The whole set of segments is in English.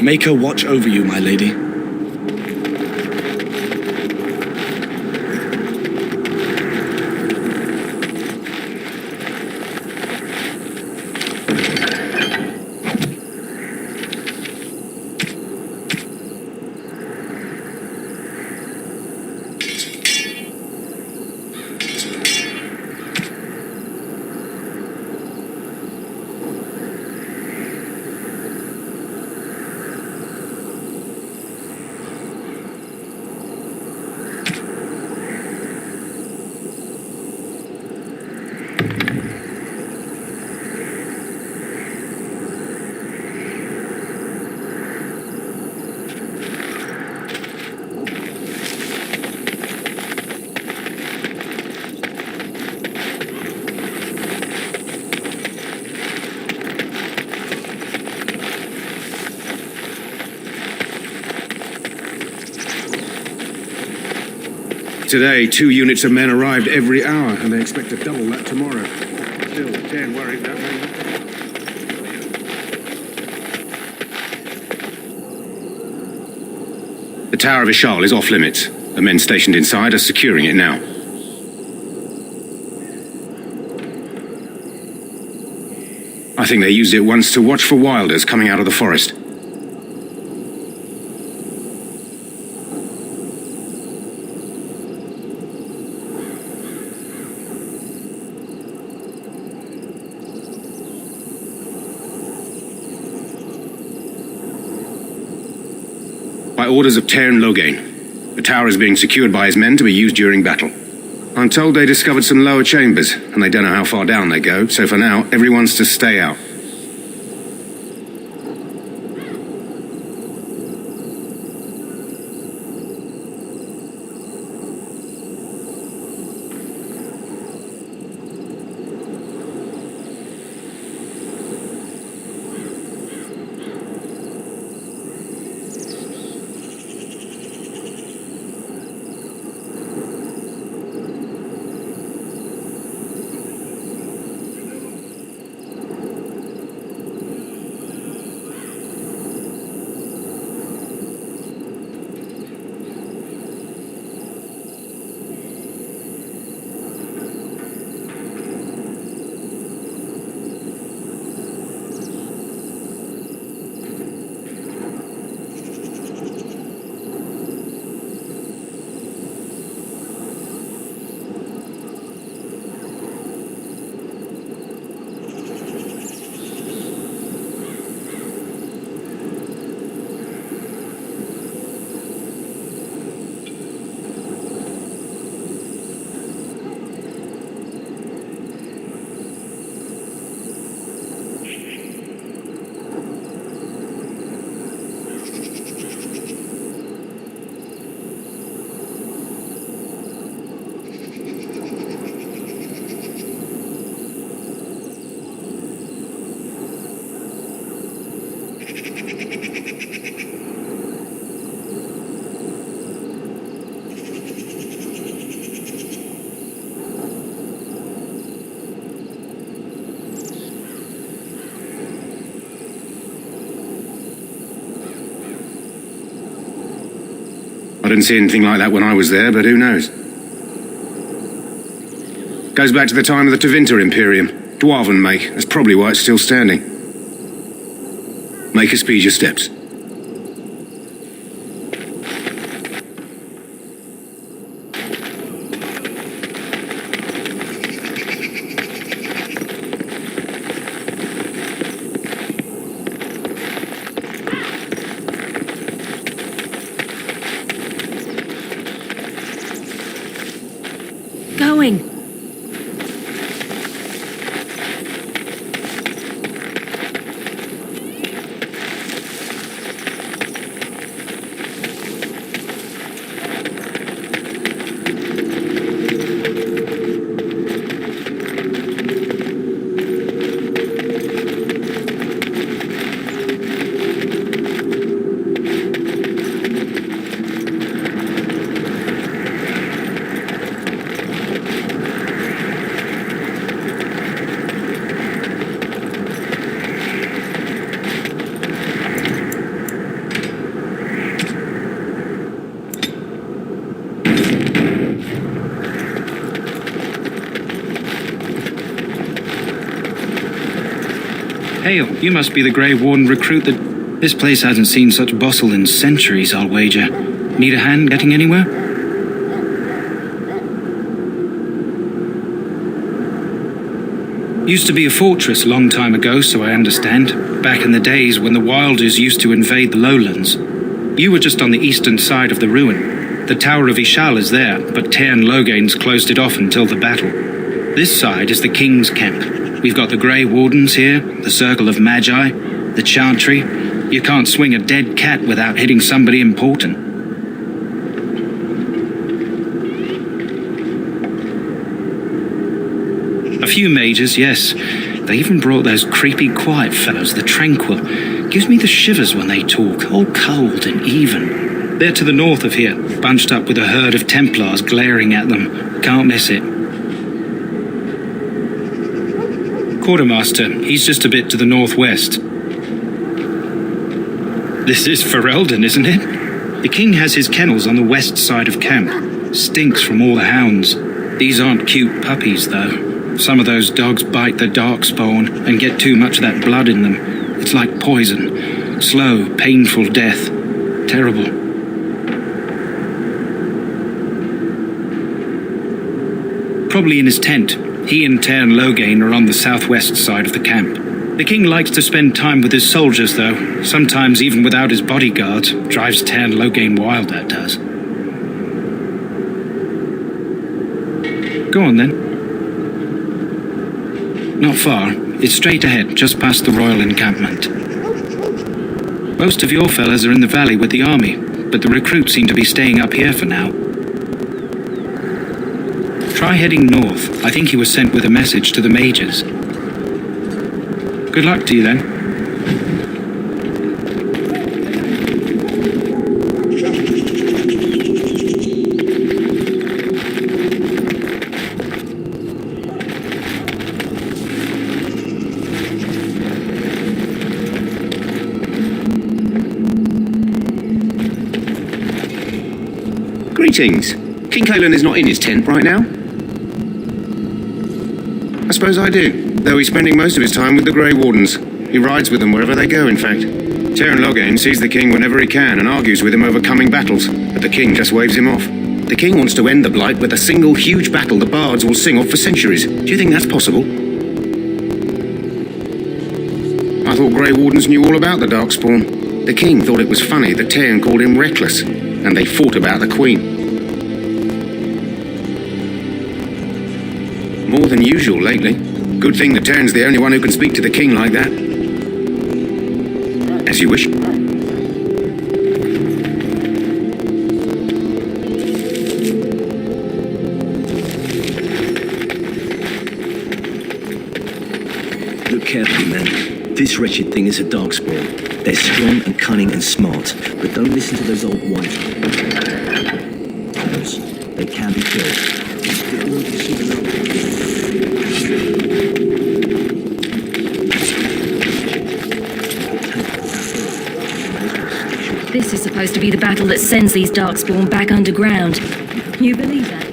Make her watch over you, my lady. Today, 2 units of men arrived every hour, and they expect to double that tomorrow. Still, 10 worried that way. The Tower of Ishal is off limits. The men stationed inside are securing it now. I think they used it once to watch for wilders coming out of the forest. By orders of Tairn Logain, the tower is being secured by his men to be used during battle. I'm told they discovered some lower chambers, and they don't know how far down they go, so for now, everyone's to stay out. I didn't see anything like that when I was there, but who knows? Goes back to the time of the Tevinter Imperium. Dwarven make. That's probably why it's still standing. Make her speed your steps. Going. Hail, you must be the Grey Warden recruit that... This place hasn't seen such bustle in centuries, I'll wager. Need a hand getting anywhere? Used to be a fortress a long time ago, so I understand. Back in the days when the Wilders used to invade the lowlands. You were just on the eastern side of the ruin. The Tower of Ishal is there, but Tairn Logain's closed it off until the battle. This side is the King's camp. We've got the Grey Wardens here, the Circle of Magi, the Chantry. You can't swing a dead cat without hitting somebody important. A few mages, yes. They even brought those creepy quiet fellows, the Tranquil. Gives me the shivers when they talk, all cold and even. They're to the north of here, bunched up with a herd of Templars glaring at them. Can't miss it. Quartermaster, he's just a bit to the northwest. This is Ferelden, isn't it? The king has his kennels on the west side of camp. Stinks from all the hounds. These aren't cute puppies, though. Some of those dogs bite the darkspawn and get too much of that blood in them. It's like poison. Slow, painful death. Terrible. Probably in his tent. He and Tairn Logain are on the southwest side of the camp. The king likes to spend time with his soldiers, though. Sometimes even without his bodyguards. Drives Tairn Logain wild, that does. Go on, then. Not far. It's straight ahead, just past the royal encampment. Most of your fellas are in the valley with the army, but the recruits seem to be staying up here for now. Try heading north. I think he was sent with a message to the mages. Good luck to you, then. Greetings. King Kaelin is not in his tent right now? I suppose I do, though he's spending most of his time with the Grey Wardens. He rides with them wherever they go, in fact. Tairn Logain sees the king whenever he can and argues with him over coming battles, but the king just waves him off. The king wants to end the Blight with a single huge battle the bards will sing of for centuries. Do you think that's possible? I thought Grey Wardens knew all about the Darkspawn. The king thought it was funny that Tairn called him reckless, and they fought about the queen. More than usual lately. Good thing that Tairn's the only one who can speak to the king like that. As you wish. Look carefully, man. This wretched thing is a darkspawn. They're strong and cunning and smart, but don't listen to those old white. They can be killed. This is supposed to be the battle that sends these Darkspawn back underground. You believe that?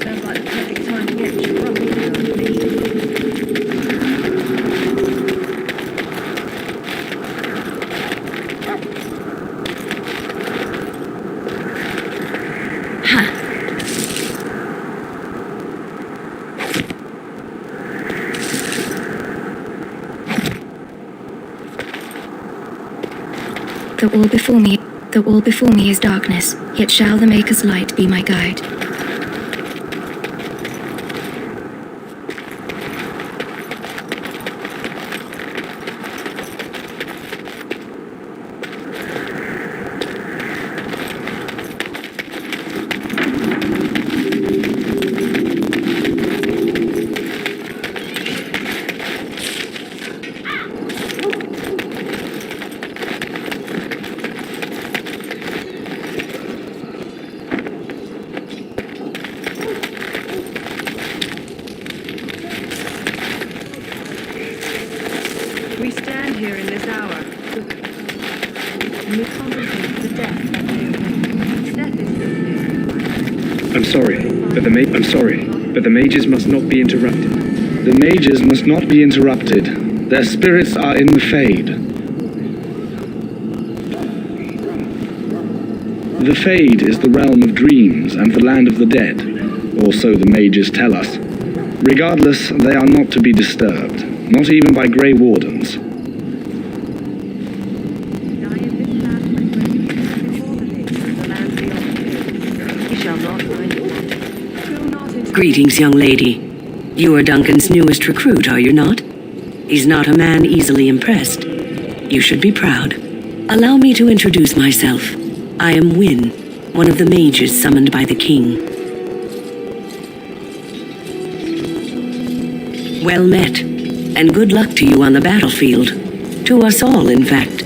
Sounds like the perfect time to get trouble. The wall before me is darkness, yet shall the Maker's light be my guide. We stand here in this hour, and we contemplate the death of Naomi. sorry, but the mages must not be interrupted. The mages must not be interrupted. Their spirits are in the Fade. The Fade is the realm of dreams and the land of the dead, or so the mages tell us. Regardless, they are not to be disturbed, not even by Grey Wardens. Greetings, young lady. You are Duncan's newest recruit, are you not? He's not a man easily impressed. You should be proud. Allow me to introduce myself. I am Wynne, one of the mages summoned by the king. Well met, and good luck to you on the battlefield. To us all, in fact.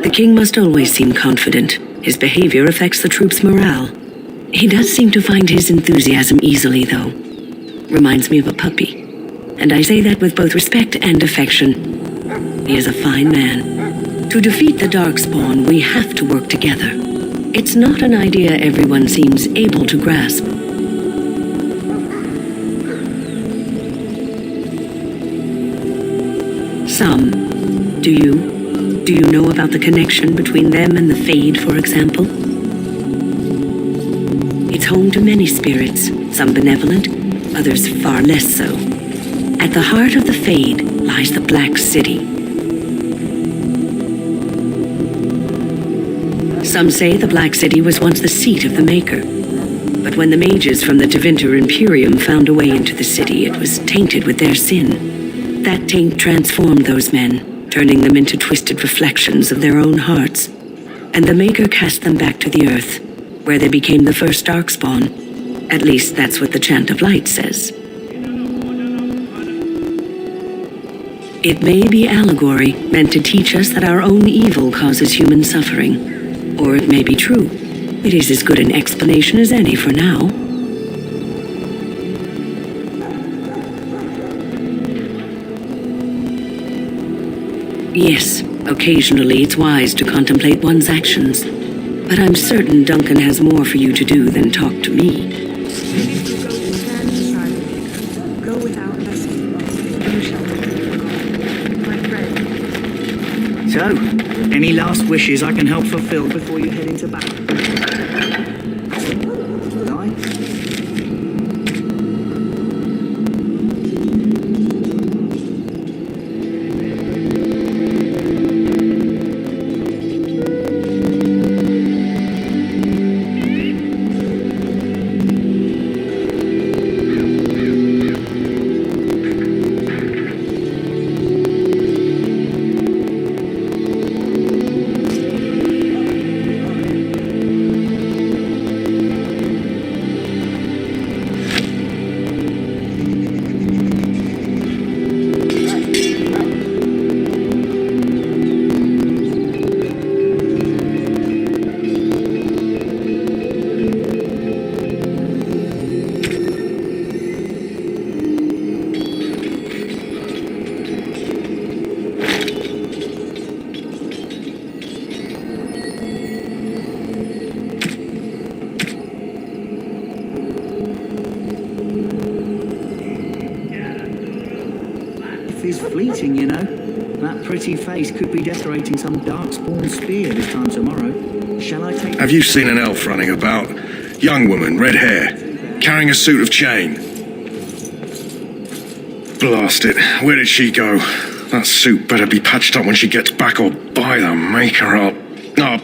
The king must always seem confident. His behavior affects the troops' morale. He does seem to find his enthusiasm easily, though. Reminds me of a puppy. And I say that with both respect and affection. He is a fine man. To defeat the Darkspawn, we have to work together. It's not an idea everyone seems able to grasp. Some. Do you? Do you know about the connection between them and the Fade, for example? It's home to many spirits, some benevolent, others far less so. At the heart of the Fade lies the Black City. Some say the Black City was once the seat of the Maker. But when the mages from the Tevinter Imperium found a way into the city, it was tainted with their sin. That taint transformed those men, turning them into twisted reflections of their own hearts. And the Maker cast them back to the Earth, where they became the first Darkspawn. At least that's what the Chant of Light says. It may be allegory, meant to teach us that our own evil causes human suffering. Or it may be true. It is as good an explanation as any for now. Yes, occasionally it's wise to contemplate one's actions. But I'm certain Duncan has more for you to do than talk to me. So, any last wishes I can help fulfill before you head into battle? Is fleeting, you know. That pretty face could be decorating some Darkspawn spear this time tomorrow. Shall I take... Have you seen an elf running about? Young woman, red hair, carrying a suit of chain. Blast it. Where did she go? That suit better be patched up when she gets back, or by the Maker up. Oh,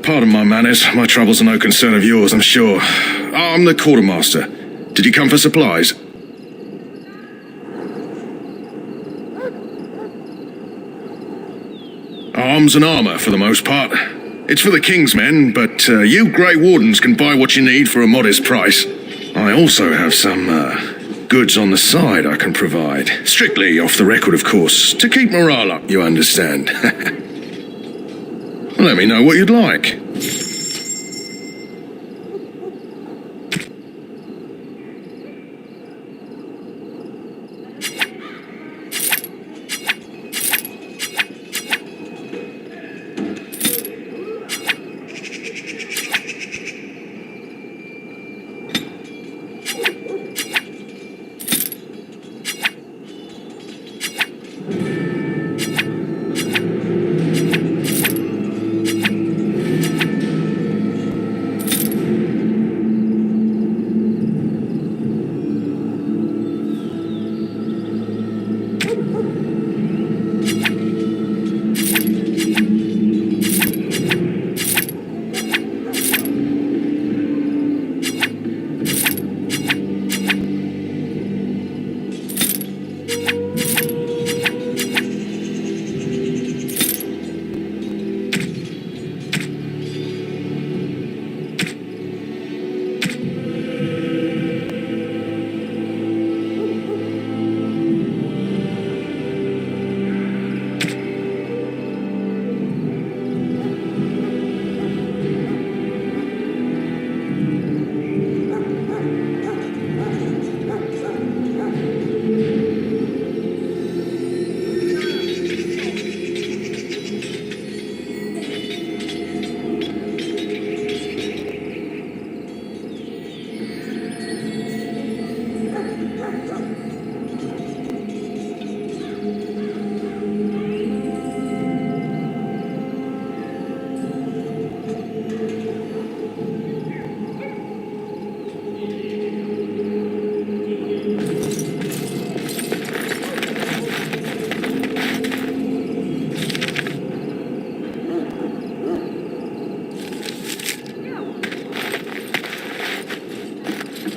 pardon my manners. My troubles are no concern of yours, I'm sure. I'm the quartermaster. Did you come for supplies? Arms and armour, for the most part. It's for the King's men, but you Grey Wardens can buy what you need for a modest price. I also have some goods on the side I can provide. Strictly off the record, of course, to keep morale up, you understand. Let me know what you'd like.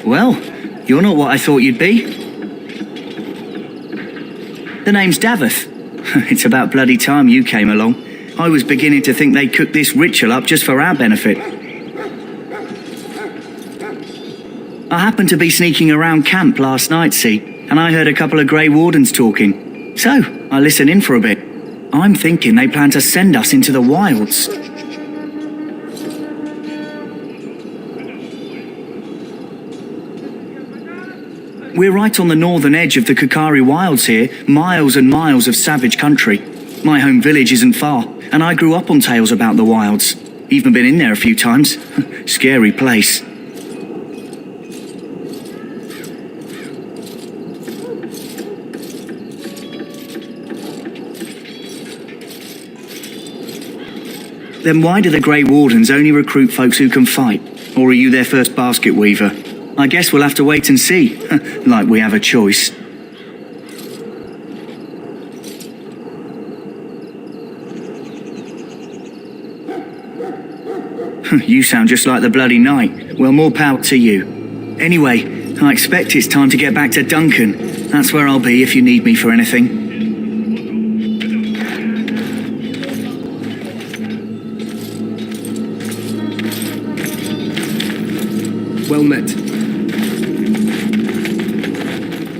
Well, you're not what I thought you'd be. The name's Davith. It's about bloody time you came along. I was beginning to think they'd cooked this ritual up just for our benefit. I happened to be sneaking around camp last night, see, and I heard a couple of Grey Wardens talking. So, I listened in for a bit. I'm thinking they plan to send us into the wilds. We're right on the northern edge of the Kakari Wilds here, miles and miles of savage country. My home village isn't far, and I grew up on tales about the wilds. Even been in there a few times. Scary place. Then why do the Grey Wardens only recruit folks who can fight? Or are you their first basket weaver? I guess we'll have to wait and see, like we have a choice. You sound just like the bloody knight. Well, more power to you. Anyway, I expect it's time to get back to Duncan. That's where I'll be if you need me for anything. Well met.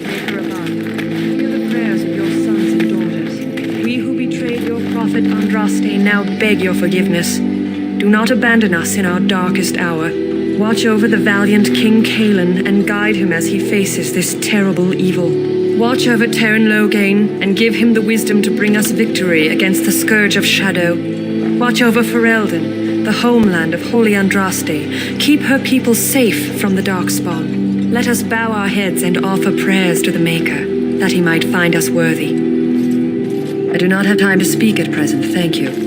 Maker above, hear the prayers of your sons and daughters. We who betrayed your prophet Andraste now beg your forgiveness. Do not abandon us in our darkest hour. Watch over the valiant King Kaelin and guide him as he faces this terrible evil. Watch over Terran Logain and give him the wisdom to bring us victory against the Scourge of Shadow. Watch over Ferelden, the homeland of Holy Andraste. Keep her people safe from the Darkspawn. Let us bow our heads and offer prayers to the Maker, that he might find us worthy. I do not have time to speak at present, thank you.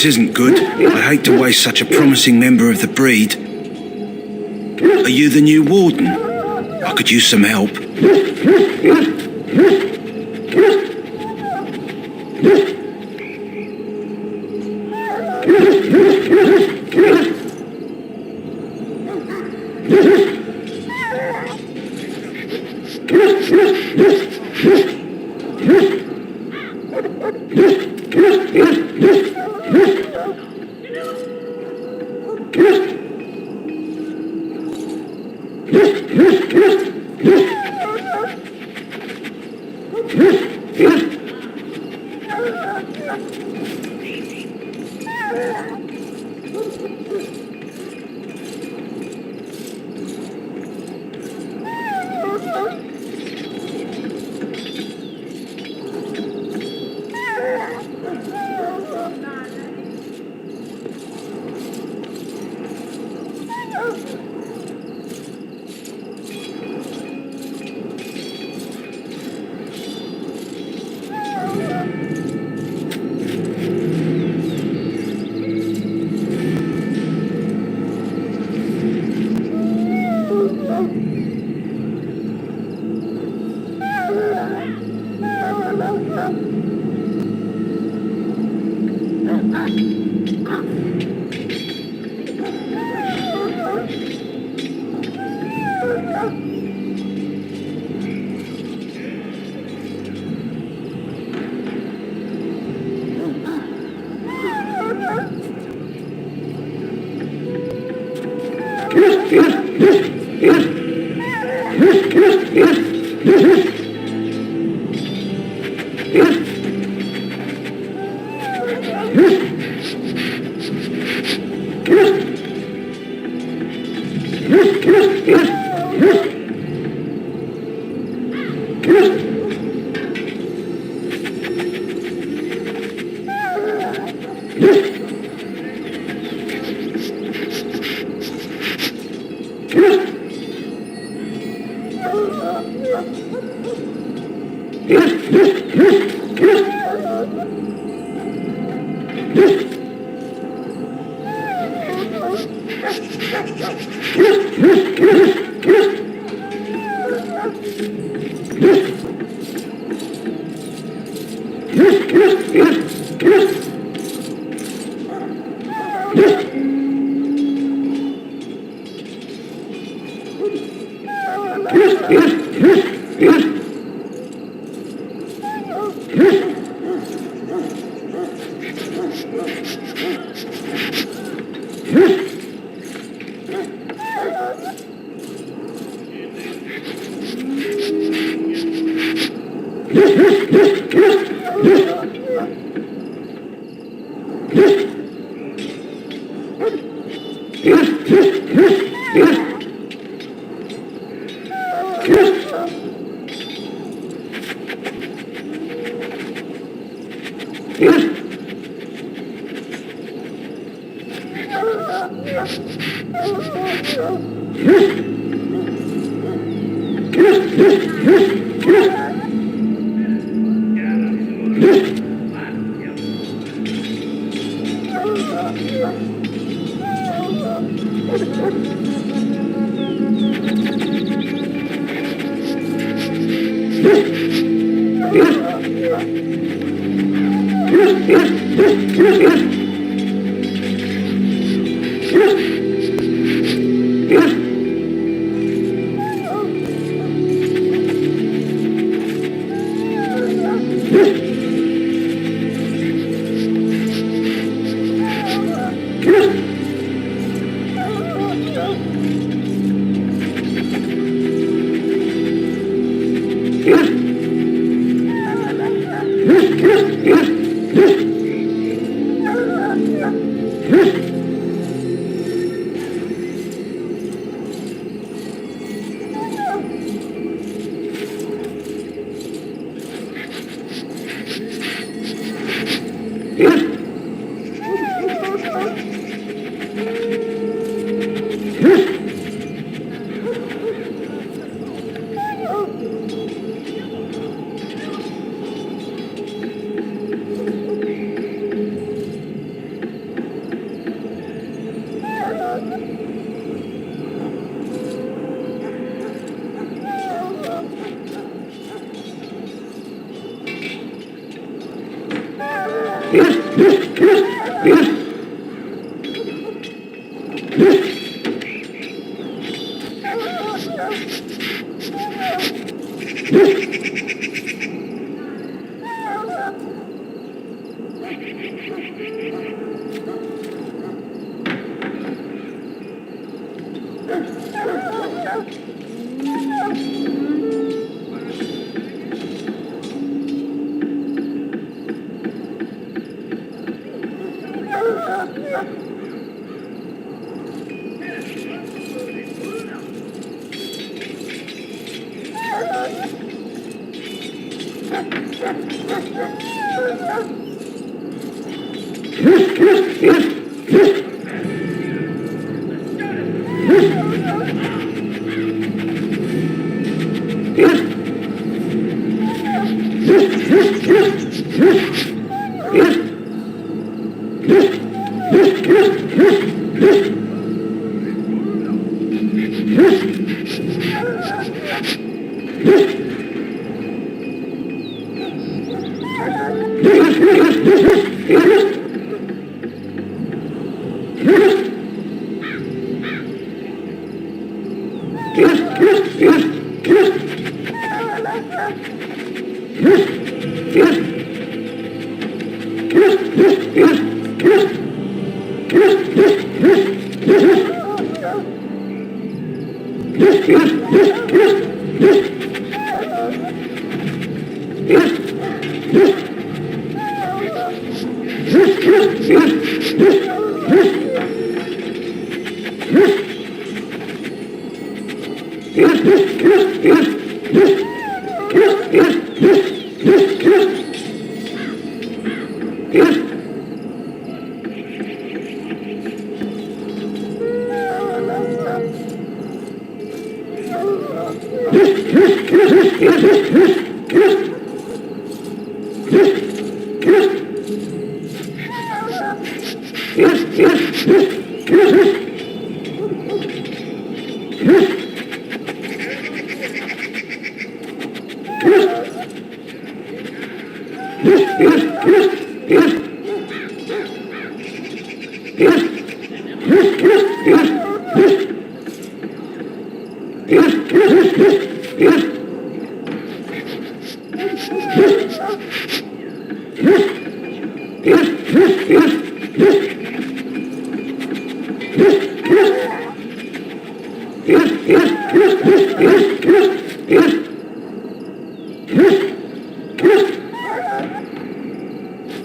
This isn't good. I hate to waste such a promising member of the breed. Are you the new warden? I could use some help.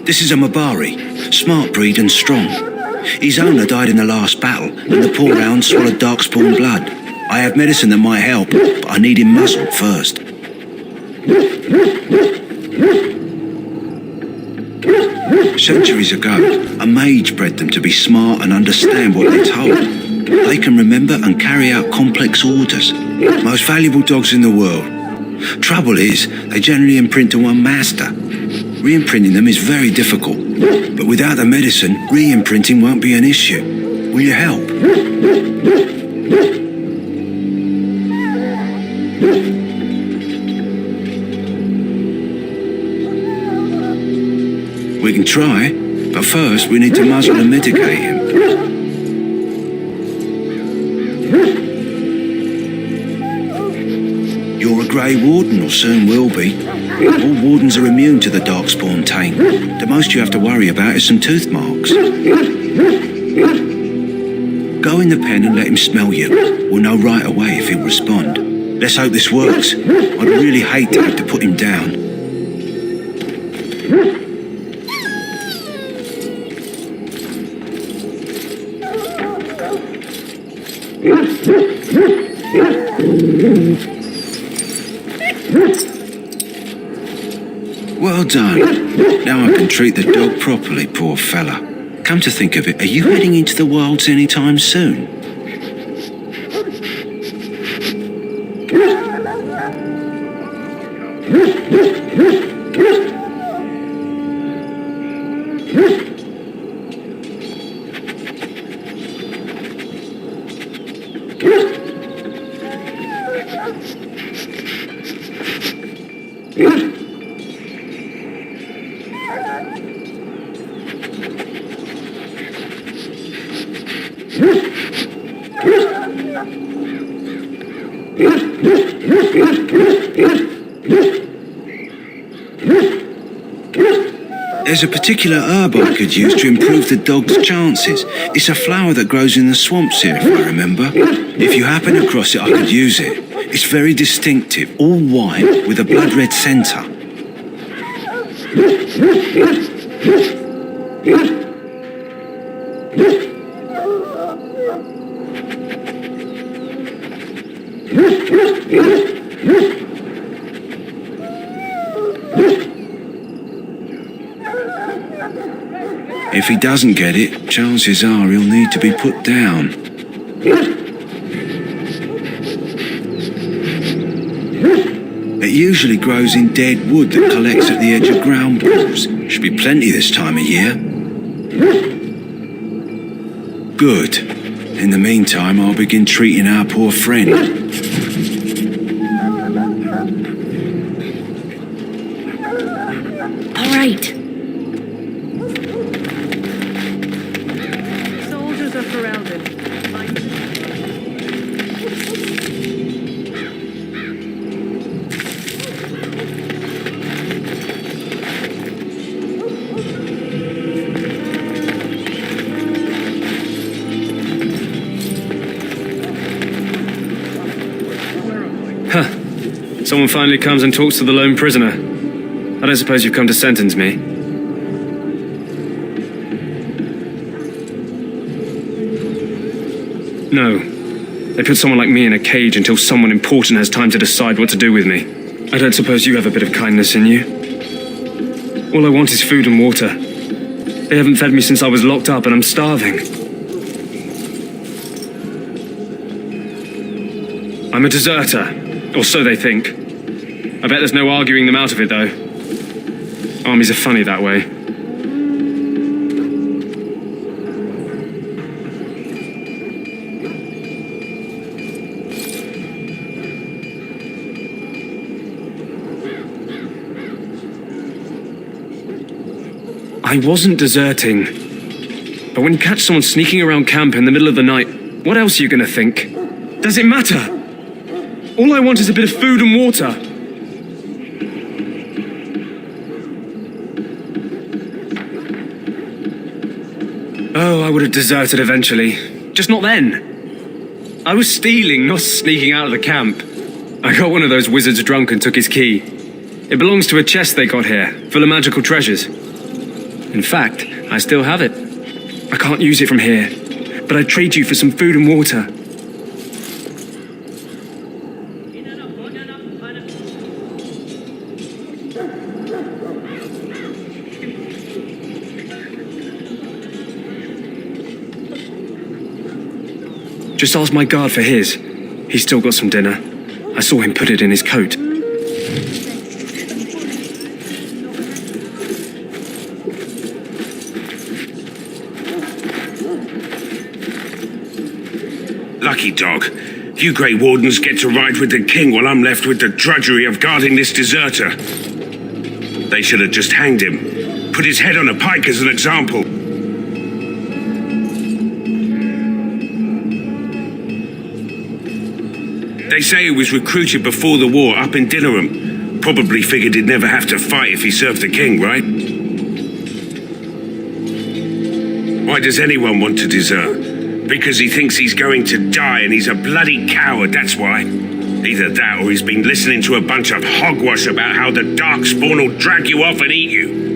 This is a Mabari, smart breed and strong. His owner died in the last battle, and the poor hound swallowed darkspawn blood. I have medicine that might help, but I need him muzzled first. Centuries ago, a mage bred them to be smart and understand what they're told. They can remember and carry out complex orders. Most valuable dogs in the world. Trouble is, they generally imprint to one master. Re-imprinting them is very difficult, but without the medicine, re-imprinting won't be an issue. Will you help? We can try, but first we need to muzzle and medicate him. You're a Grey Warden, or soon will be. All wardens are immune to the darkspawn taint. The most you have to worry about is some tooth marks. Go in the pen and let him smell you. We'll know right away if he'll respond. Let's hope this works. I'd really hate to have to put him down. Well done. Now I can treat the dog properly, poor fella. Come to think of it, are you heading into the wilds anytime soon? There's a particular herb I could use to improve the dog's chances. It's a flower that grows in the swamps here, if I remember. If you happen across it, I could use it. It's very distinctive, all white with a blood red centre. If he doesn't get it, chances are he'll need to be put down. It usually grows in dead wood that collects at the edge of ground pools. Should be plenty this time of year. Good. In the meantime, I'll begin treating our poor friend. All right. Soldiers are heralded. Someone finally comes and talks to the lone prisoner. I don't suppose you've come to sentence me. No. They put someone like me in a cage until someone important has time to decide what to do with me. I don't suppose you have a bit of kindness in you. All I want is food and water. They haven't fed me since I was locked up and I'm starving. I'm a deserter, or so they think. I bet there's no arguing them out of it, though. Armies are funny that way. I wasn't deserting. But when you catch someone sneaking around camp in the middle of the night, what else are you gonna think? Does it matter? All I want is a bit of food and water. Oh, I would have deserted eventually. Just not then. I was stealing, not sneaking out of the camp. I got one of those wizards drunk and took his key. It belongs to a chest they got here, full of magical treasures. In fact, I still have it. I can't use it from here, but I'd trade you for some food and water. Just ask my guard for his. He's still got some dinner. I saw him put it in his coat. Lucky dog. You Grey Wardens get to ride with the king while I'm left with the drudgery of guarding this deserter. They should have just hanged him. Put his head on a pike as an example. They say he was recruited before the war up in Dinnerham. Probably figured he'd never have to fight if he served the king, right? Why does anyone want to desert? Because he thinks he's going to die and he's a bloody coward, that's why. Either that or he's been listening to a bunch of hogwash about how the Darkspawn will drag you off and eat you.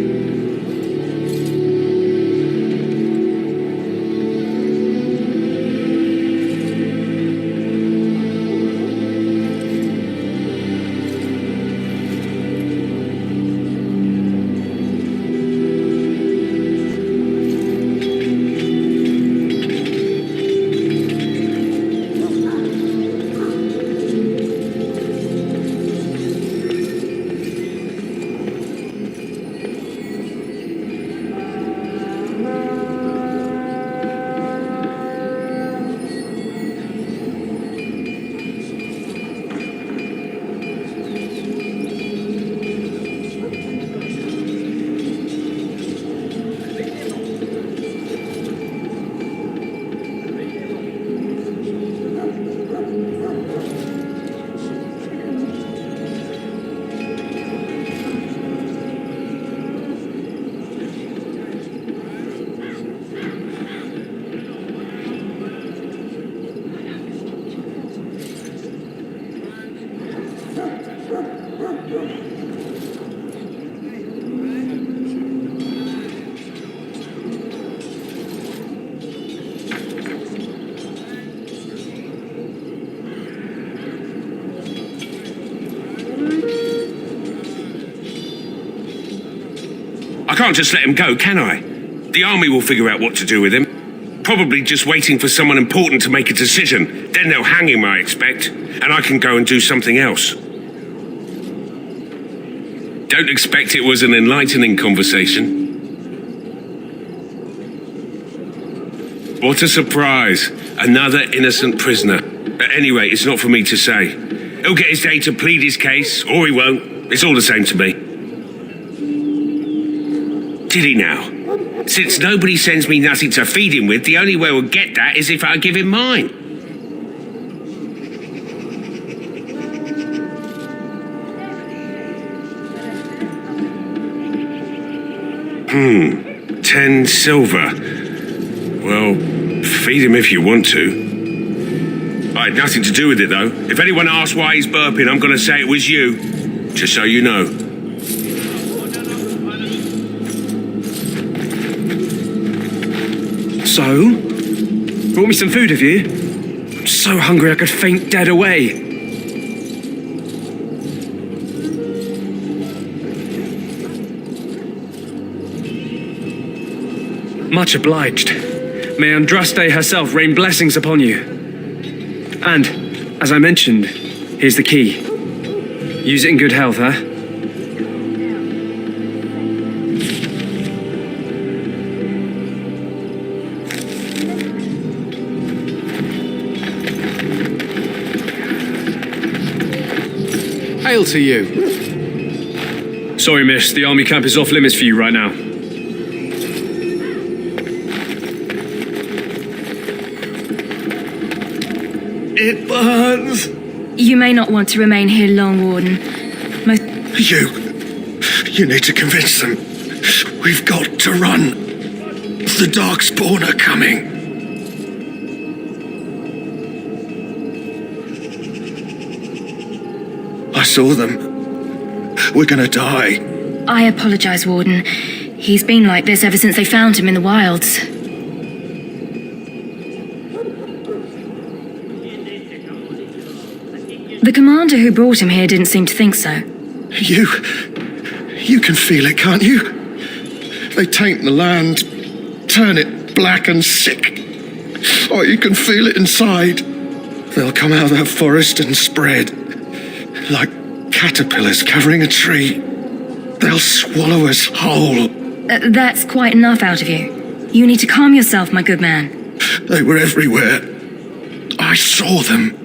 I can't just let him go, can I? The army will figure out what to do with him. Probably just waiting for someone important to make a decision. Then they'll hang him, I expect. And I can go and do something else. Don't expect it was an enlightening conversation. What a surprise. Another innocent prisoner. Anyway, it's not for me to say. He'll get his day to plead his case, or he won't. It's all the same to me. Did he now? Since nobody sends me nothing to feed him with, the only way we'll get that is if I give him mine. Hmm. 10 silver. Well, feed him if you want to. I had nothing to do with it, though. If anyone asks why he's burping, I'm going to say it was you. Just so you know. So? Brought me some food, have you? I'm so hungry I could faint dead away. Much obliged. May Andraste herself rain blessings upon you. And, as I mentioned, here's the key. Use it in good health, huh? Hail to you. Sorry, miss. The army camp is off limits for you right now. It burns. You may not want to remain here long, Warden. You need to convince them. We've got to run. The Darkspawn are coming. I saw them. We're gonna die. I apologize, Warden. He's been like this ever since they found him in the wilds. The commander who brought him here didn't seem to think so. You can feel it, can't you? They taint the land, turn it black and sick. Oh, you can feel it inside. They'll come out of that forest and spread. Like caterpillars covering a tree. They'll swallow us whole. That's quite enough out of you. You need to calm yourself, my good man. They were everywhere. I saw them.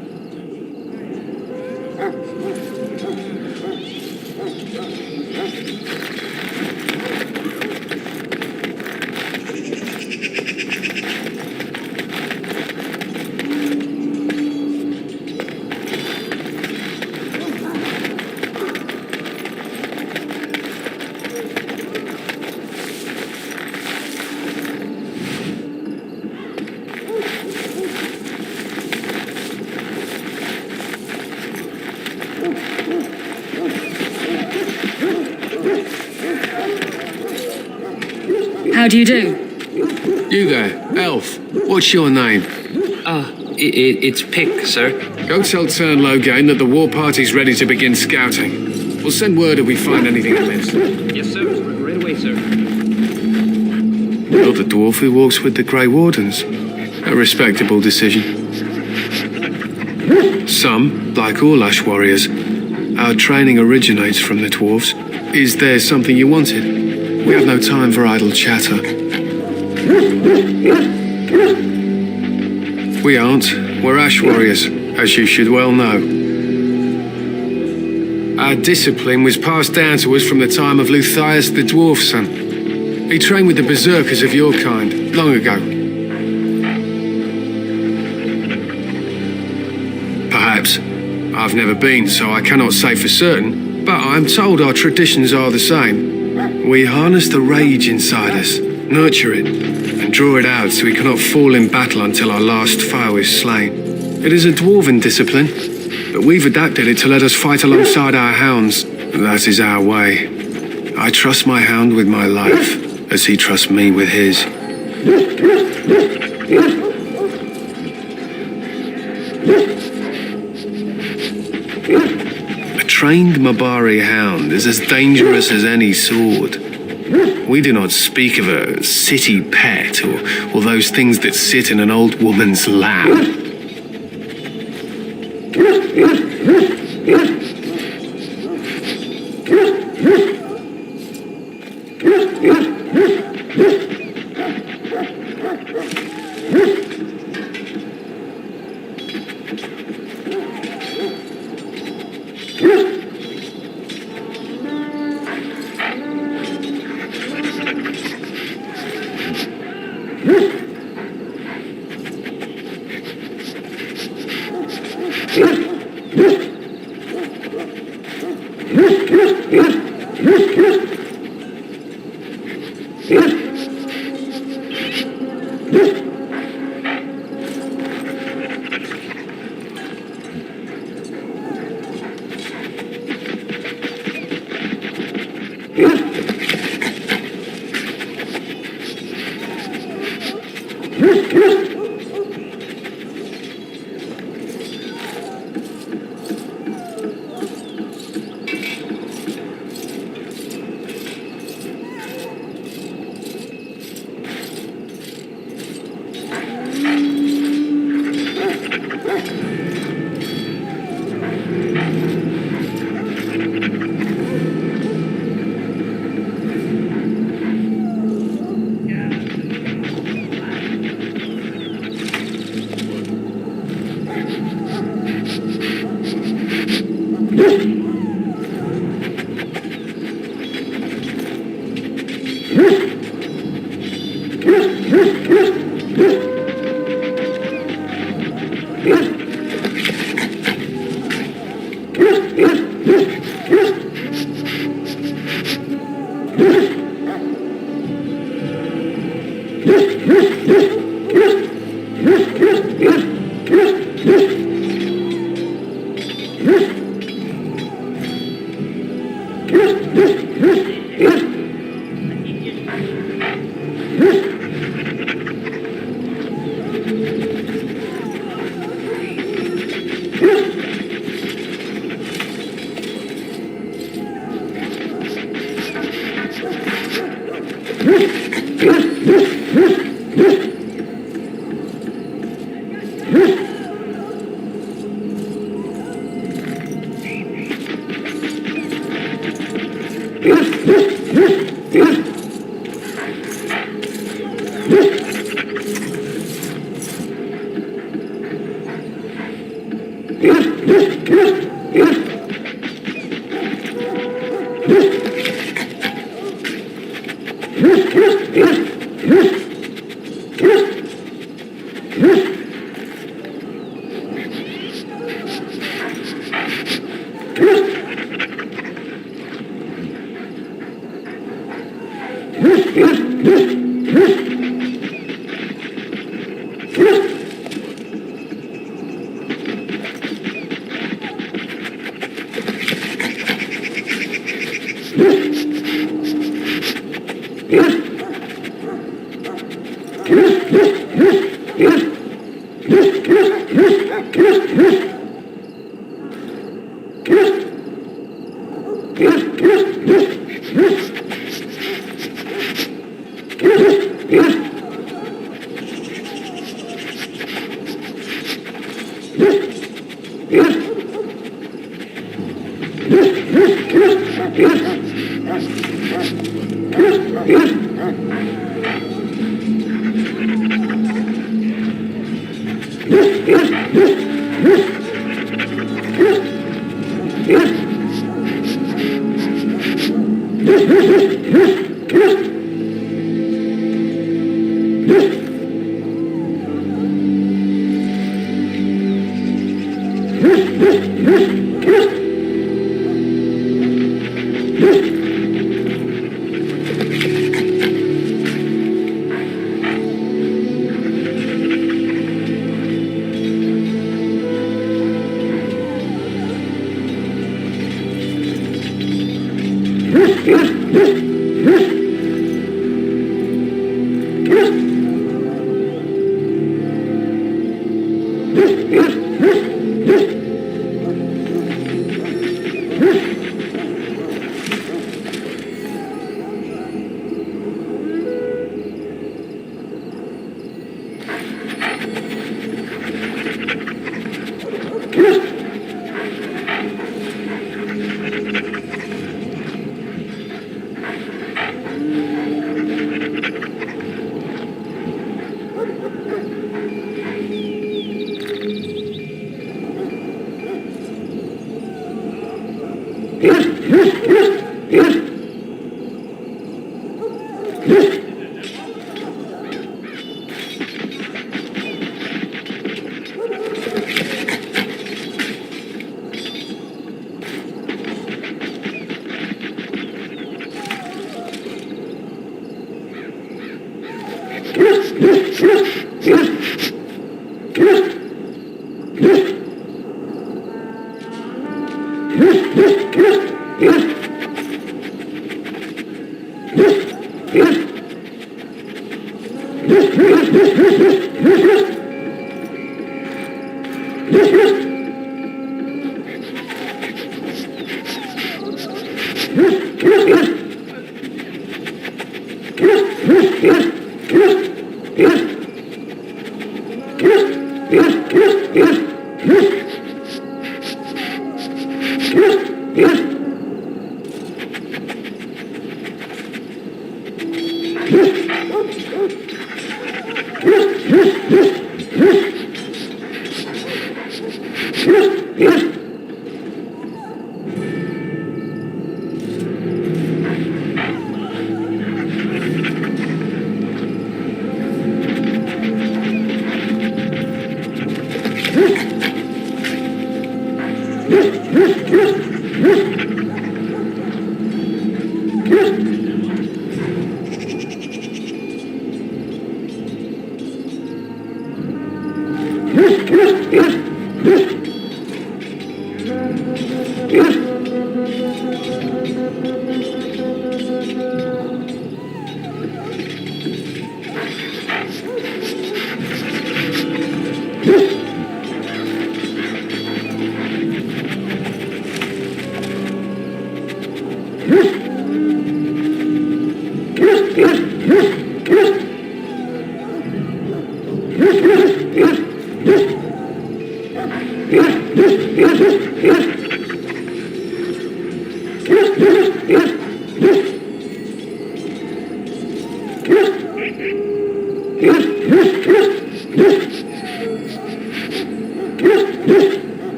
How do you do? You there, elf. What's your name? It's Pick, sir. Go tell Tern Logain that the war party's ready to begin scouting. We'll send word if we find anything amiss. Yes, sir. Right away, sir. You're the dwarf who walks with the Grey Wardens. A respectable decision. Some, like all Ash warriors, our training originates from the dwarves. Is there something you wanted? We have no time for idle chatter. We aren't. We're Ash warriors, as you should well know. Our discipline was passed down to us from the time of Luthias the Dwarfson. He trained with the berserkers of your kind, long ago. Perhaps. I've never been, so I cannot say for certain, but I'm told our traditions are the same. We harness the rage inside us, nurture it, and draw it out so we cannot fall in battle until our last foe is slain. It is a dwarven discipline, but we've adapted it to let us fight alongside our hounds. That is our way. I trust my hound with my life, as he trusts me with his. A trained Mabari hound is as dangerous as any sword. We do not speak of a city pet or those things that sit in an old woman's lap.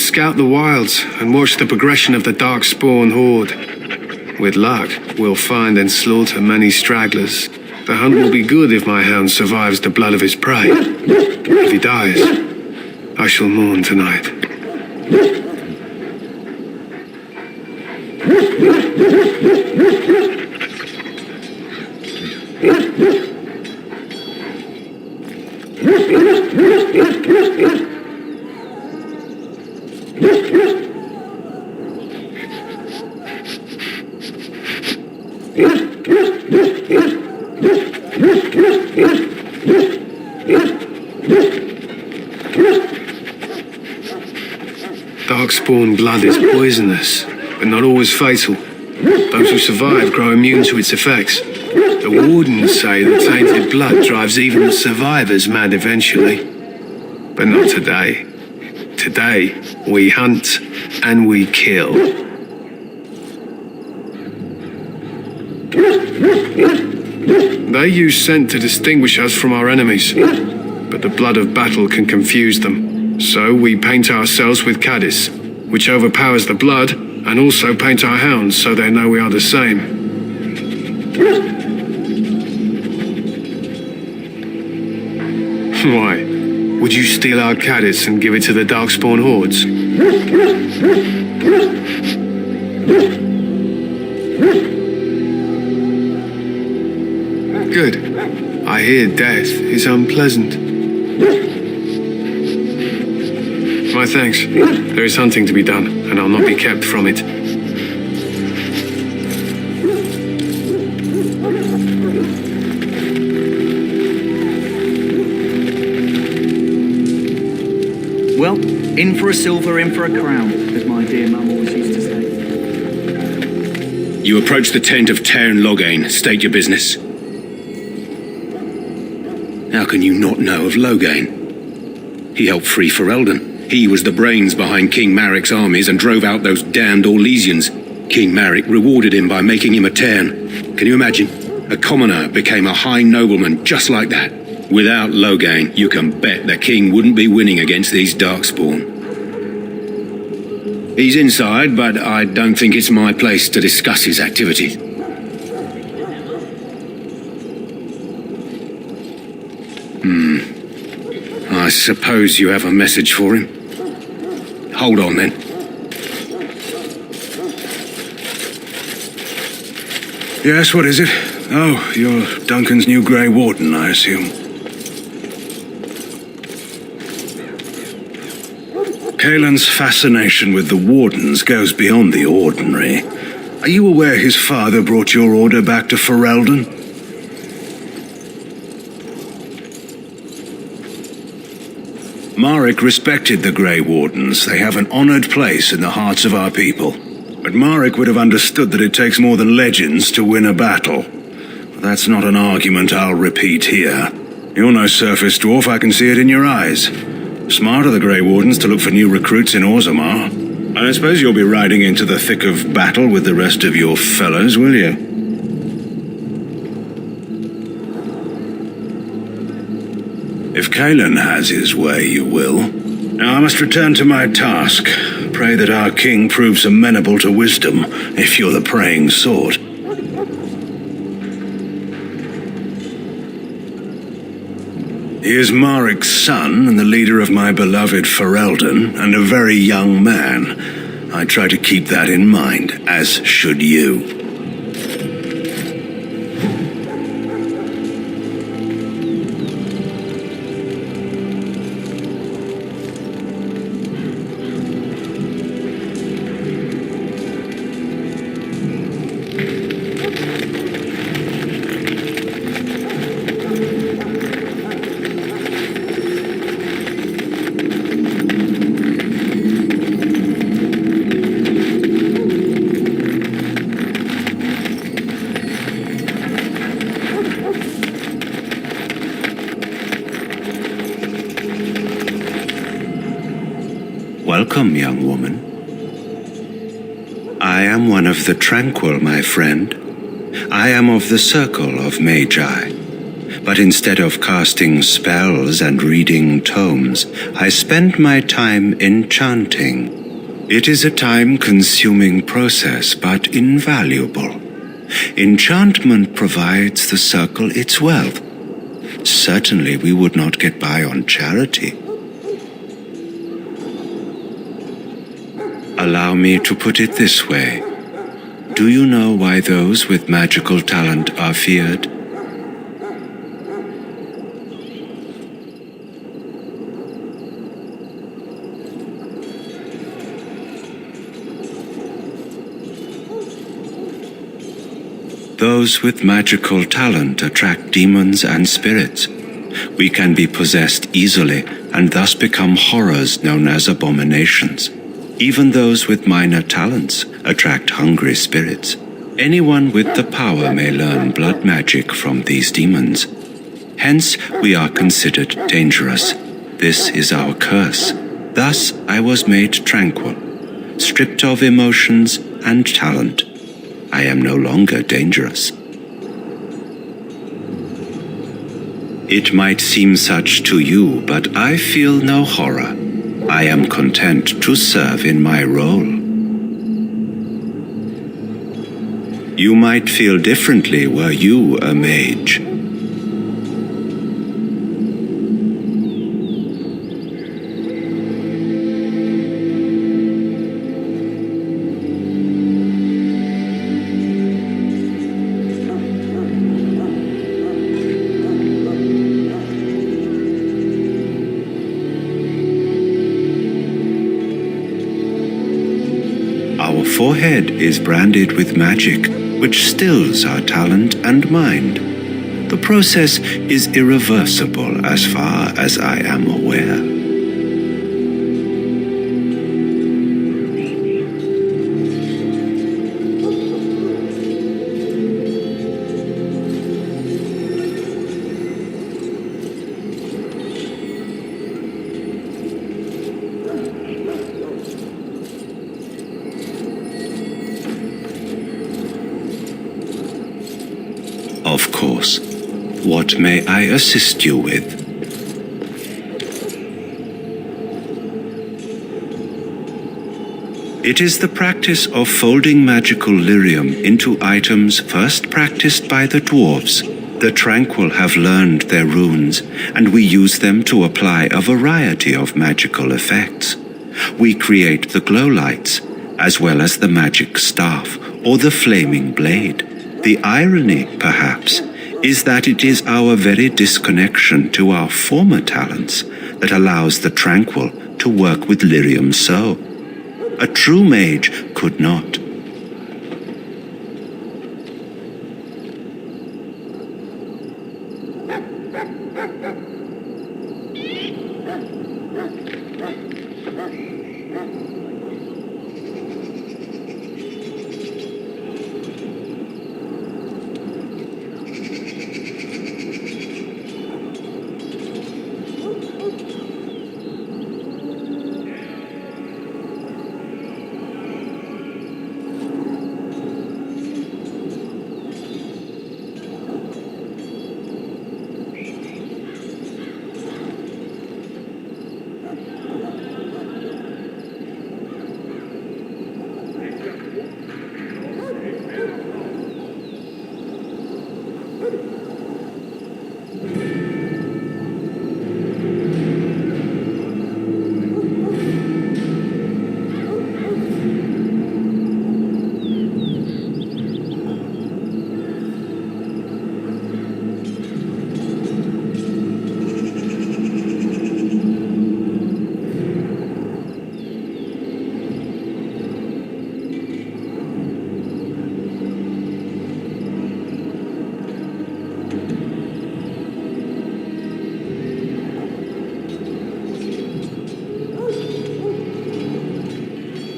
scout the wilds and watch the progression of the Darkspawn horde. With luck, we'll find and slaughter many stragglers. The hunt will be good if my hound survives the blood of his prey. If he dies, I shall mourn tonight. Darkspawn blood is poisonous, but not always fatal. Those who survive grow immune to its effects. The wardens say that tainted blood drives even the survivors mad eventually. But not today. Today, we hunt and we kill. They use scent to distinguish us from our enemies, but the blood of battle can confuse them. So we paint ourselves with caddis, which overpowers the blood, and also paint our hounds so they know we are the same. Why? Would you steal our caddis and give it to the Darkspawn hordes? Good. I hear death is unpleasant. My thanks. There is hunting to be done, and I'll not be kept from it. Well, in for a silver, in for a crown, as my dear mum always used to say. You approach the tent of Tairn Loghain. State your business. How can you not know of Loghain? He helped free Ferelden. He was the brains behind King Maric's armies and drove out those damned Orlesians. King Maric rewarded him by making him a Tairn. Can you imagine? A commoner became a high nobleman just like that. Without Loghain, you can bet the king wouldn't be winning against these Darkspawn. He's inside, but I don't think it's my place to discuss his activities. I suppose you have a message for him. Hold on, then. Yes, what is it? Oh, you're Duncan's new Grey Warden, I assume. Kaelin's fascination with the Wardens goes beyond the ordinary. Are you aware his father brought your order back to Ferelden? Maric respected the Grey Wardens. They have an honored place in the hearts of our people. But Maric would have understood that it takes more than legends to win a battle. That's not an argument I'll repeat here. You're no surface dwarf, I can see it in your eyes. Smart of the Grey Wardens to look for new recruits in Orzammar. I suppose you'll be riding into the thick of battle with the rest of your fellows, will you? If Kaelin has his way, you will. Now I must return to my task. Pray that our king proves amenable to wisdom, if you're the praying sort. He is Maric's son and the leader of my beloved Ferelden, and a very young man. I try to keep that in mind, as should you. Welcome, young woman. I am one of the tranquil, my friend. I am of the circle of Magi. But instead of casting spells and reading tomes, I spend my time enchanting. It is a time-consuming process, but invaluable. Enchantment provides the circle its wealth. Certainly we would not get by on charity. Allow me to put it this way. Do you know why those with magical talent are feared? Those with magical talent attract demons and spirits. We can be possessed easily and thus become horrors known as abominations. Even those with minor talents attract hungry spirits. Anyone with the power may learn blood magic from these demons. Hence, we are considered dangerous. This is our curse. Thus, I was made tranquil, stripped of emotions and talent. I am no longer dangerous. It might seem such to you, but I feel no horror. I am content to serve in my role. You might feel differently were you a mage. Our forehead is branded with magic, which stills our talent and mind. The process is irreversible as far as I am aware. Of course. What may I assist you with? It is the practice of folding magical lyrium into items first practiced by the dwarves. The Tranquil have learned their runes, and we use them to apply a variety of magical effects. We create the glow lights, as well as the magic staff or the flaming blade. The irony, perhaps, is that it is our very disconnection to our former talents that allows the Tranquil to work with lyrium so. A true mage could not.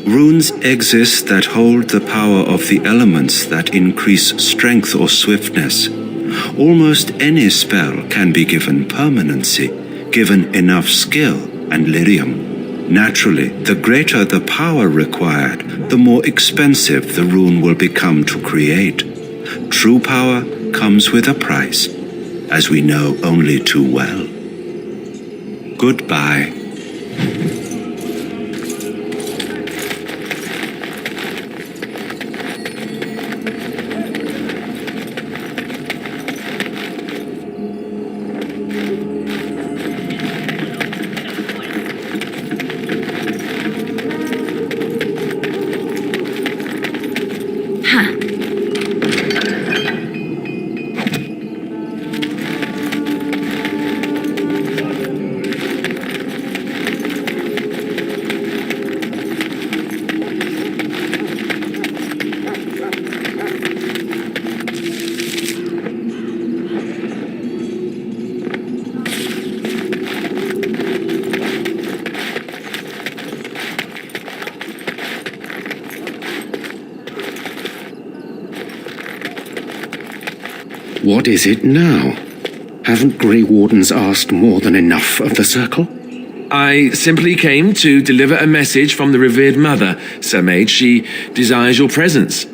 Runes exist that hold the power of the elements that increase strength or swiftness. Almost any spell can be given permanency, given enough skill and lyrium. Naturally, the greater the power required, the more expensive the rune will become to create. True power comes with a price, as we know only too well. Goodbye. What is it now? Haven't Grey Wardens asked more than enough of the Circle? I simply came to deliver a message from the revered mother, Sir Mage. She desires your presence.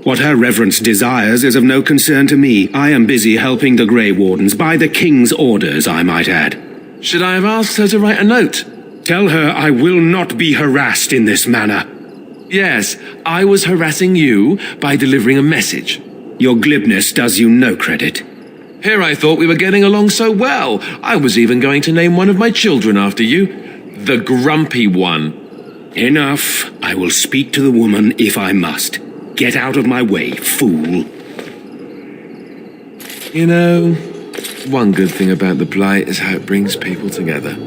What her reverence desires is of no concern to me. I am busy helping the Grey Wardens, by the King's orders, I might add. Should I have asked her to write a note? Tell her I will not be harassed in this manner. Yes, I was harassing you by delivering a message. Your glibness does you no credit. Here I thought we were getting along so well. I was even going to name one of my children after you. The Grumpy One. Enough. I will speak to the woman if I must. Get out of my way, fool. You know, one good thing about the Blight is how it brings people together.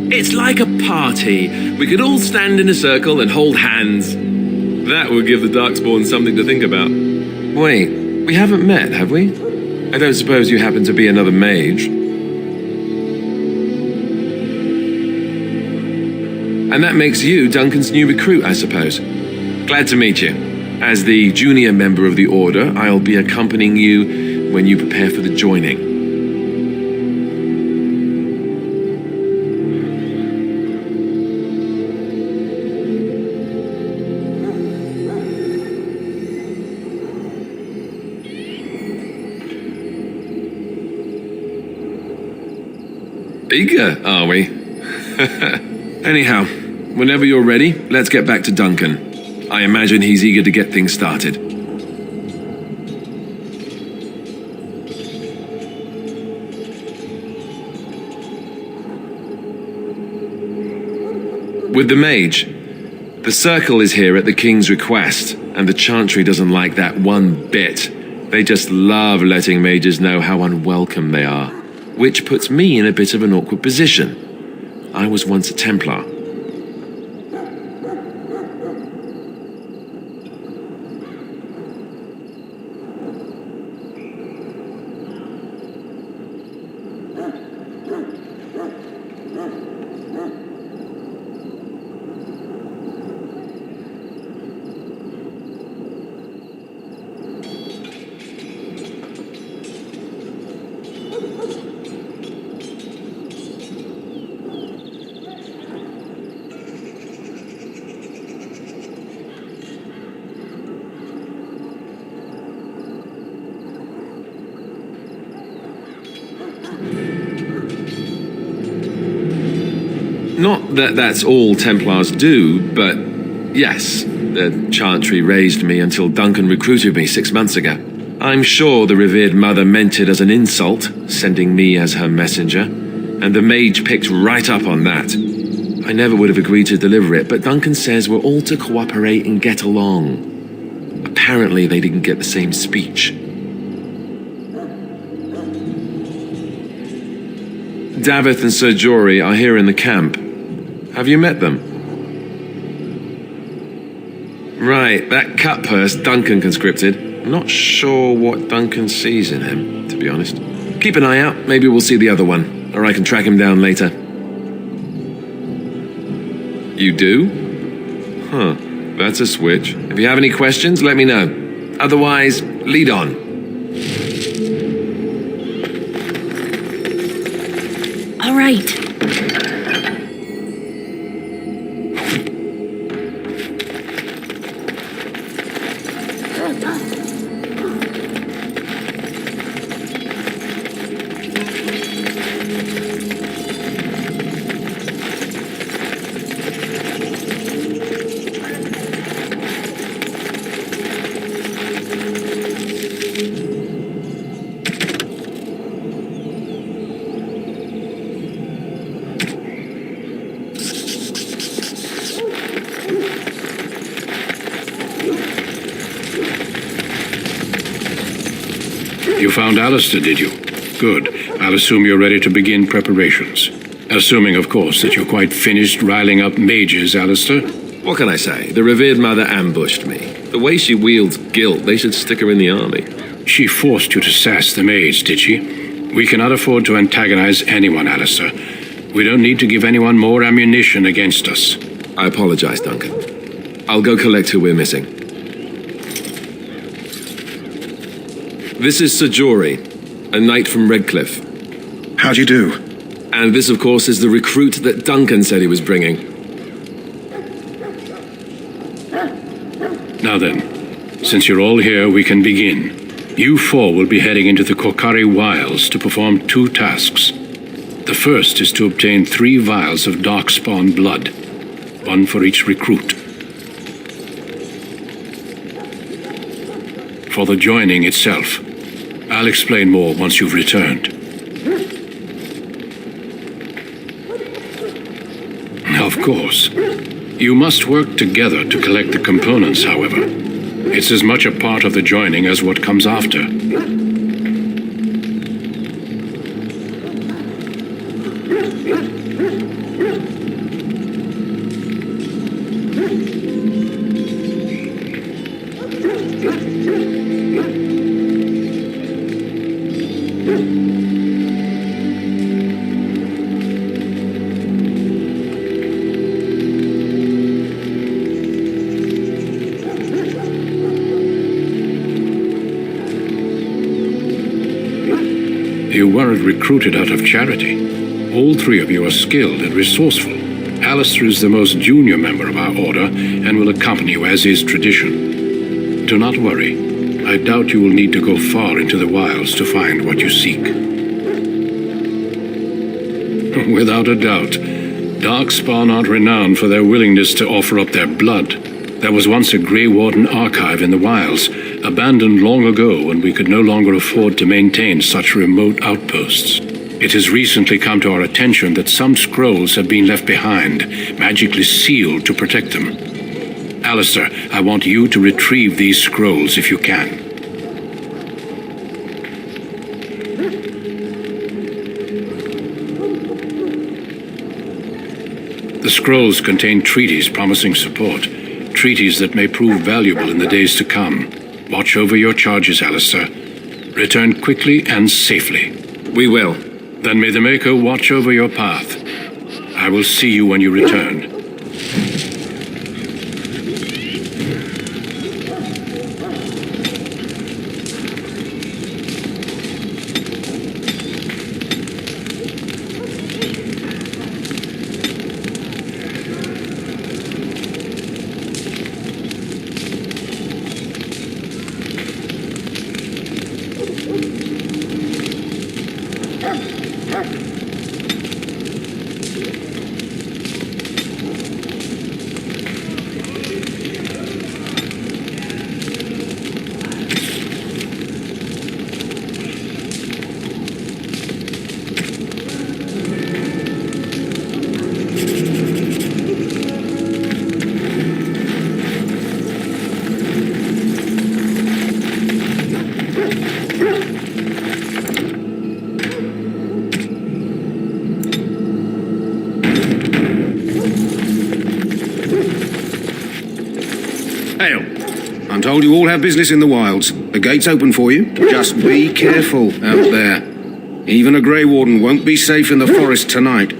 It's like a party. We could all stand in a circle and hold hands. That would give the Darkspawn something to think about. Wait, we haven't met, have we? I don't suppose you happen to be another mage. And that makes you Duncan's new recruit, I suppose. Glad to meet you. As the junior member of the Order, I'll be accompanying you when you prepare for the joining. Eager, are we? Anyhow, whenever you're ready, let's get back to Duncan. I imagine he's eager to get things started. With the mage, the Circle is here at the King's request, and the Chantry doesn't like that one bit. They just love letting mages know how unwelcome they are. Which puts me in a bit of an awkward position. I was once a Templar. Not that that's all Templars do, but yes, the Chantry raised me until Duncan recruited me 6 months ago. I'm sure the revered mother meant it as an insult, sending me as her messenger, and the mage picked right up on that. I never would have agreed to deliver it, but Duncan says we're all to cooperate and get along. Apparently they didn't get the same speech. Davith and Sir Jory are here in the camp. Have you met them? Right, that cut purse Duncan conscripted. I'm not sure what Duncan sees in him, to be honest. Keep an eye out, maybe we'll see the other one, or I can track him down later. You do? Huh, that's a switch. If you have any questions, let me know. Otherwise, lead on. All right. You found Alistair, did you? Good. I'll assume you're ready to begin preparations. Assuming, of course, that you're quite finished riling up mages, Alistair. What can I say? The revered mother ambushed me. The way she wields guilt, they should stick her in the army. She forced you to sass the mage, did she? We cannot afford to antagonize anyone, Alistair. We don't need to give anyone more ammunition against us. I apologize, Duncan. I'll go collect who we're missing. This is Sir Jory, a knight from Redcliffe. How do you do? And this, of course, is the recruit that Duncan said he was bringing. Now then, since you're all here, we can begin. You four will be heading into the Kokari Wilds to perform 2 tasks. The first is to obtain 3 vials of Darkspawn blood, 1 for each recruit. For the joining itself, I'll explain more once you've returned. Of course. You must work together to collect the components, however. It's as much a part of the joining as what comes after. You weren't recruited out of charity. All 3 of you are skilled and resourceful. Alistair is the most junior member of our order and will accompany you as is tradition. Do not worry. I doubt you will need to go far into the wilds to find what you seek. Without a doubt, Darkspawn aren't renowned for their willingness to offer up their blood. There was once a Grey Warden archive in the wilds, abandoned long ago when we could no longer afford to maintain such remote outposts. It has recently come to our attention that some scrolls have been left behind, magically sealed to protect them. Alistair, I want you to retrieve these scrolls if you can. The scrolls contain treaties promising support, treaties that may prove valuable in the days to come. Watch over your charges, Alistair. Return quickly and safely. We will. Then may the Maker watch over your path. I will see you when you return. I'm told you all have business in the wilds. The gate's open for you. Just be careful out there. Even a Grey Warden won't be safe in the forest tonight.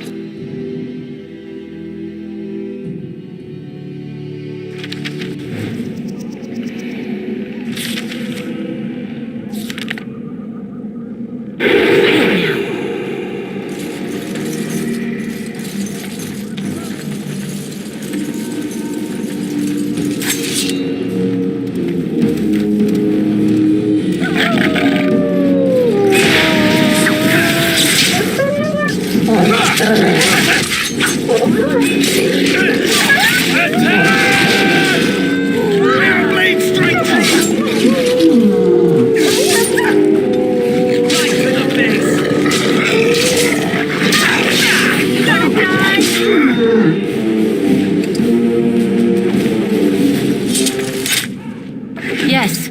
Yes.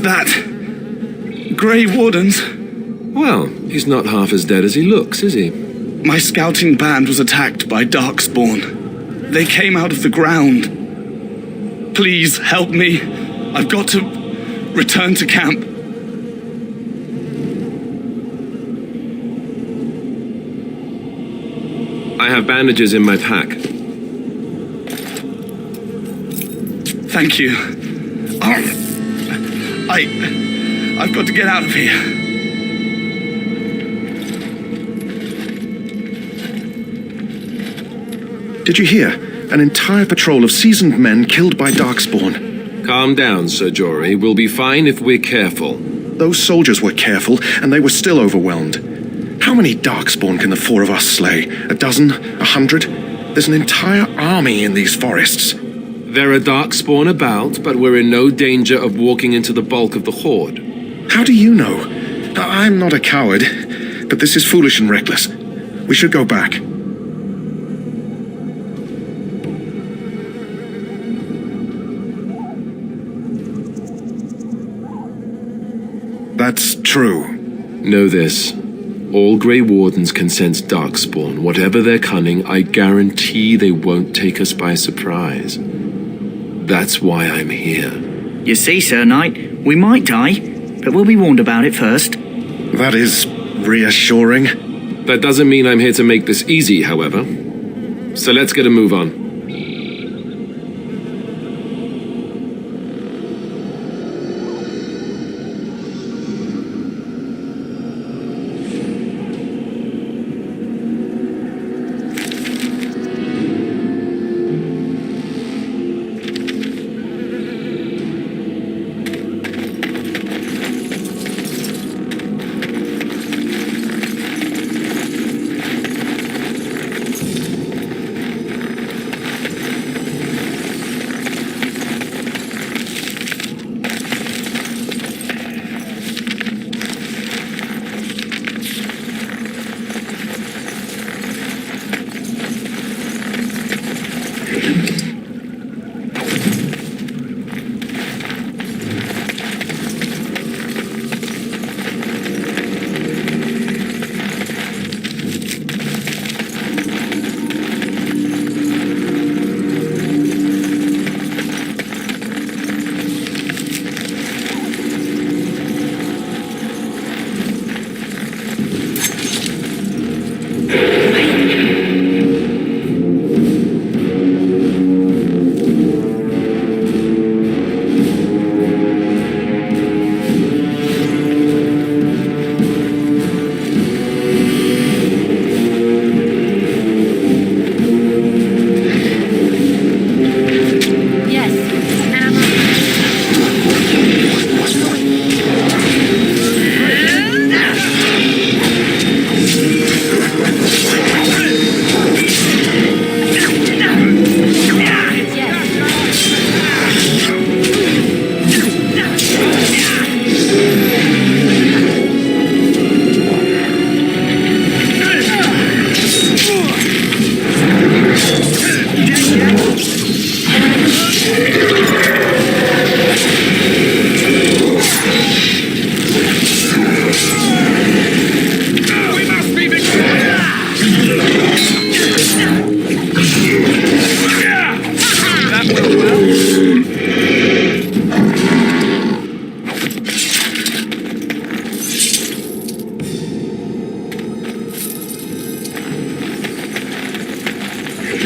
that? Grey Wardens? Well, he's not half as dead as he looks, is he? My scouting band was attacked by Darkspawn. They came out of the ground. Please help me. I've got to return to camp. I have bandages in my pack. Thank you. I've got to get out of here. Did you hear? An entire patrol of seasoned men killed by Darkspawn. Calm down, Sir Jory. We'll be fine if we're careful. Those soldiers were careful, and they were still overwhelmed. How many Darkspawn can the four of us slay? 12? 100? There's an entire army in these forests. There are Darkspawn about, but we're in no danger of walking into the bulk of the Horde. How do you know? I'm not a coward, but this is foolish and reckless. We should go back. That's true. Know this. All Grey Wardens can sense Darkspawn. Whatever their cunning, I guarantee they won't take us by surprise. That's why I'm here. You see, Sir Knight, we might die, but we'll be warned about it first. That is reassuring. That doesn't mean I'm here to make this easy, however. So let's get a move on.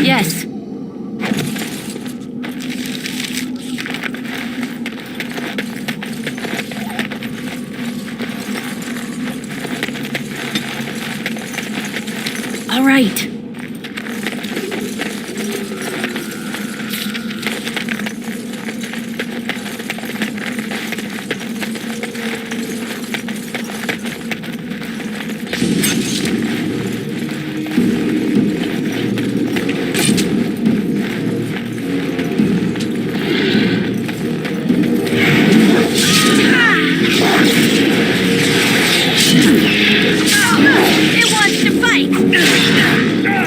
Yes. All right. It wants to fight!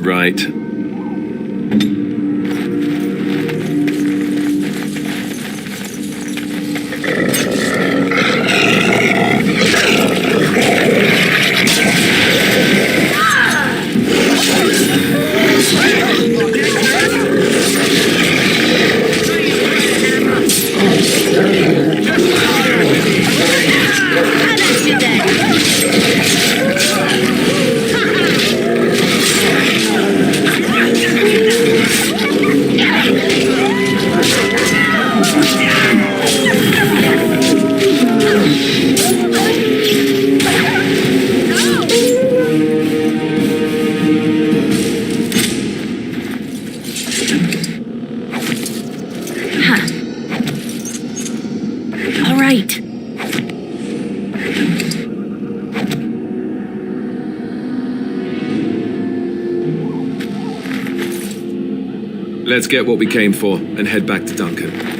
Right. All right. Let's get what we came for and head back to Duncan.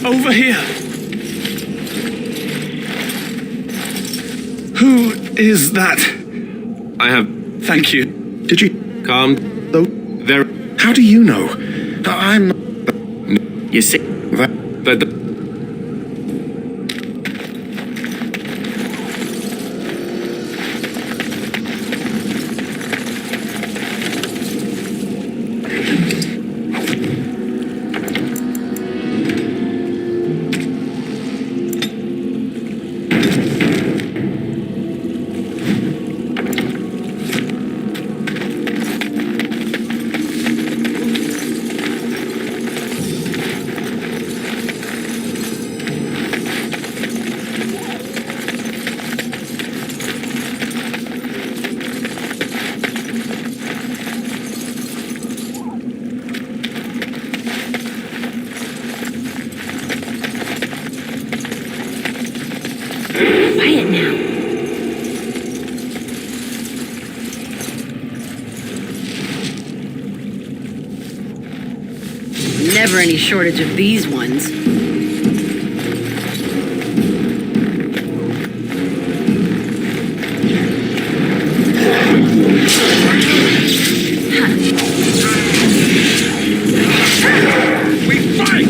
Over here. Who is that? I have... Thank you. Did you... Calm. Though... There... How do you know? I'm... You see... The... Quiet now. Never any shortage of these ones. We fight!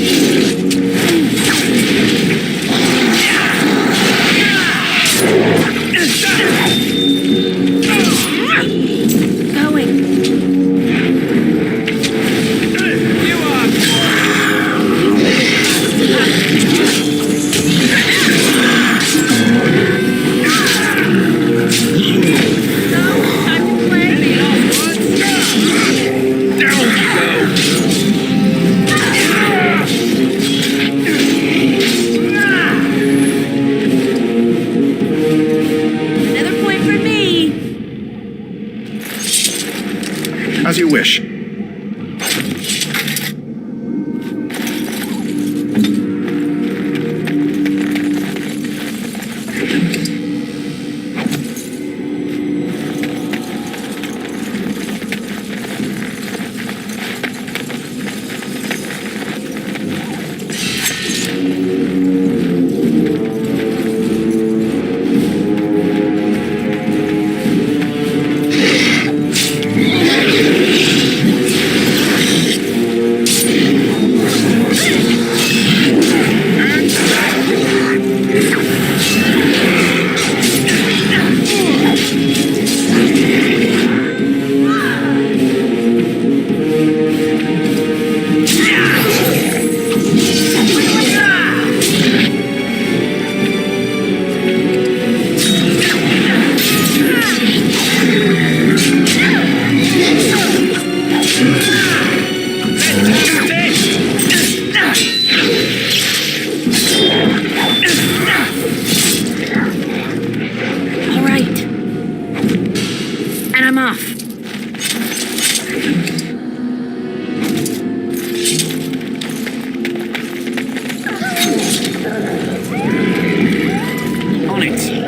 As you wish. On it.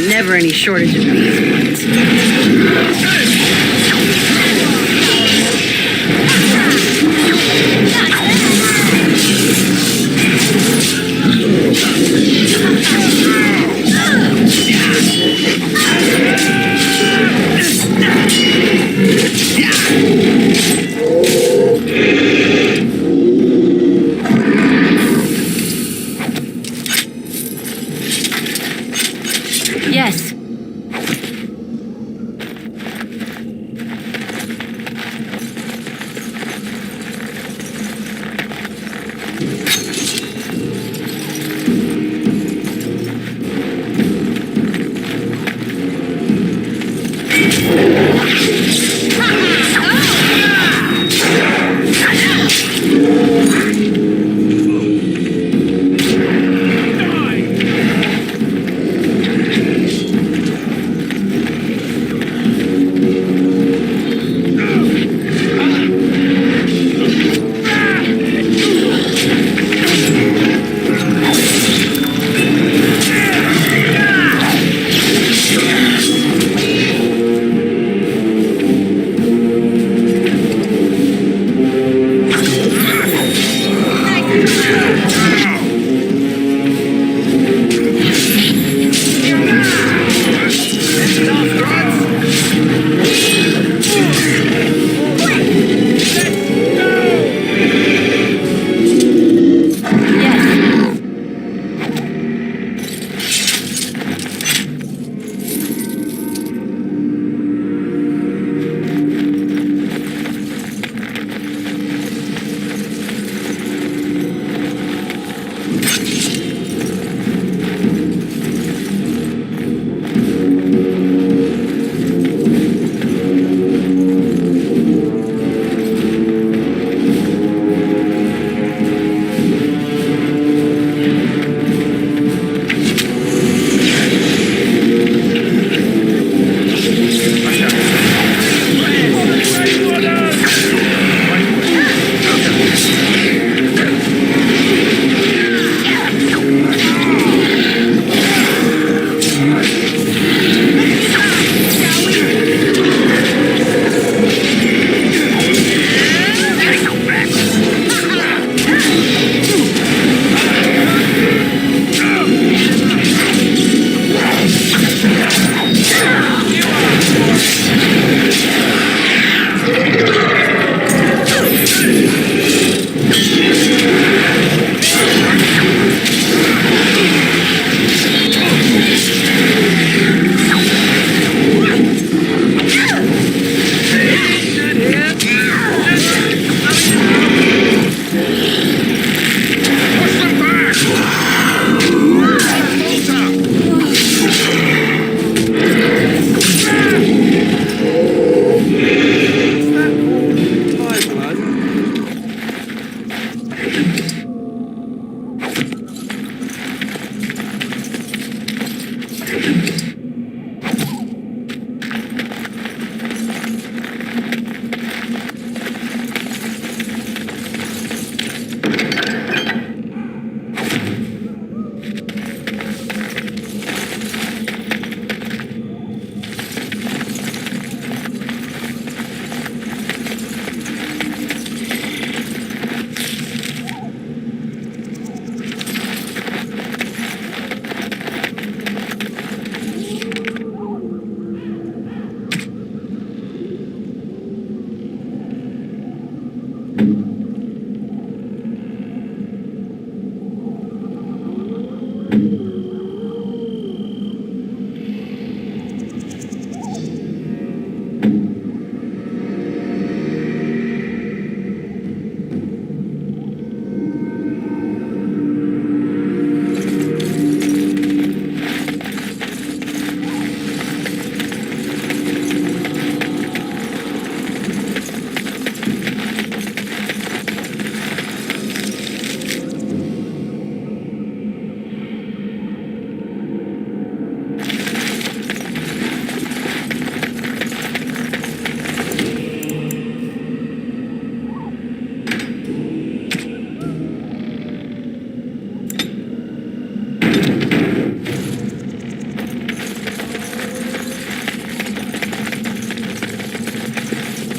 Never any shortage of these ones. Yes.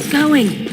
Keep going.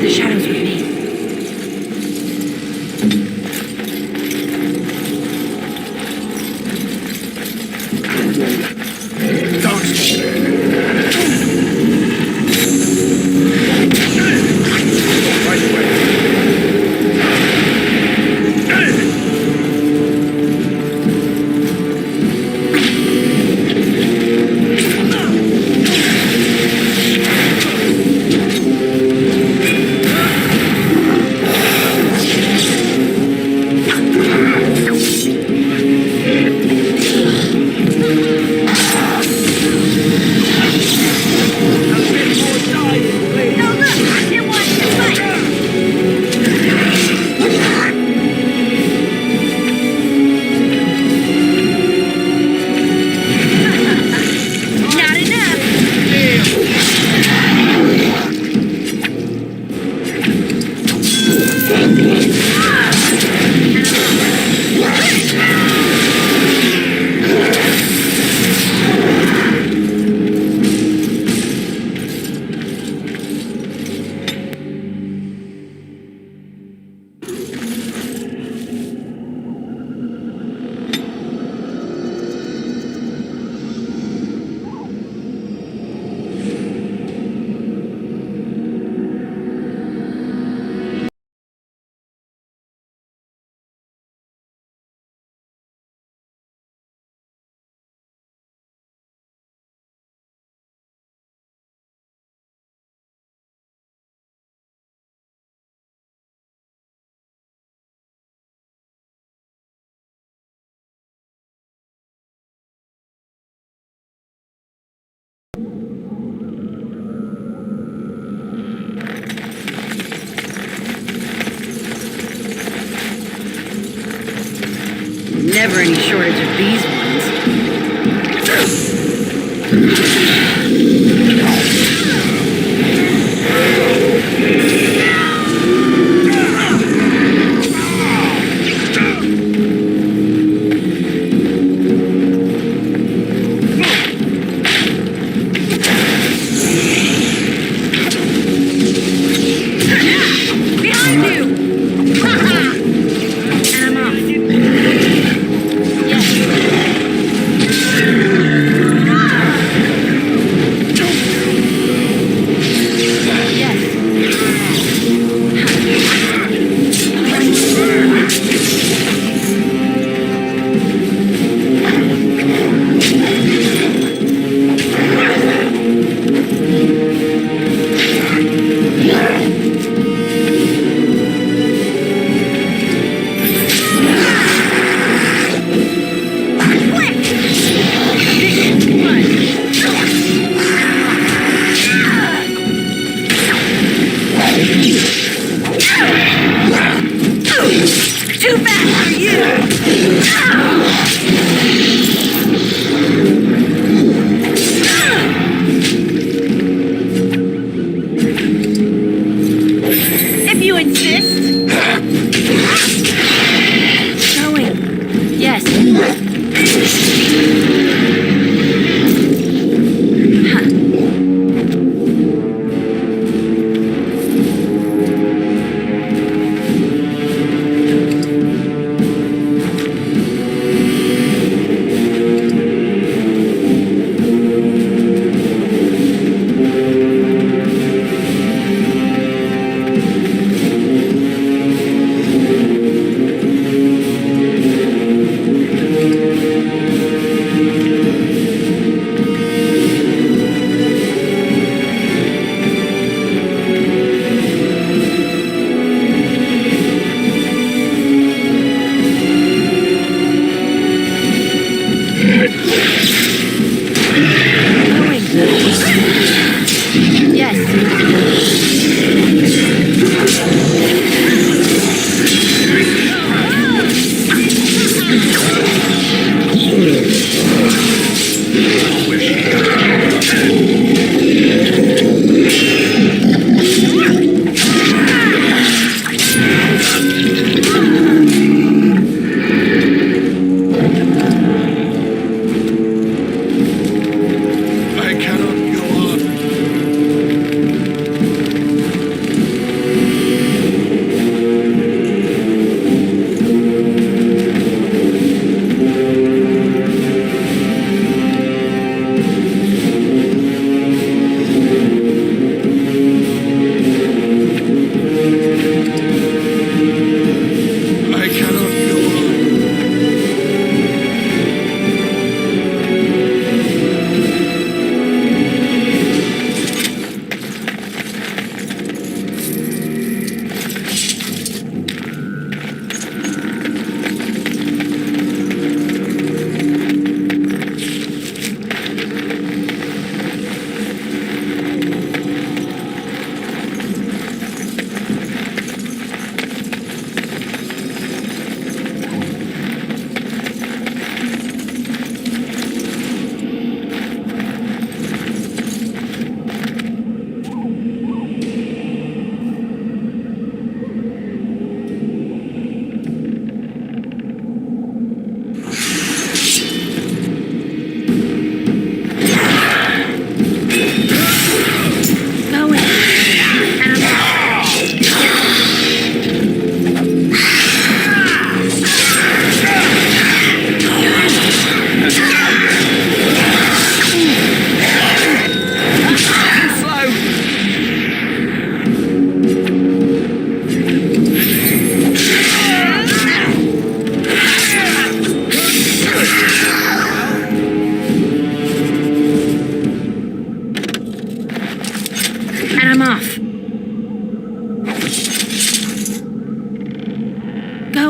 the shadows with me. Never any shortage of these Behind you! And I'm off.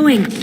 going?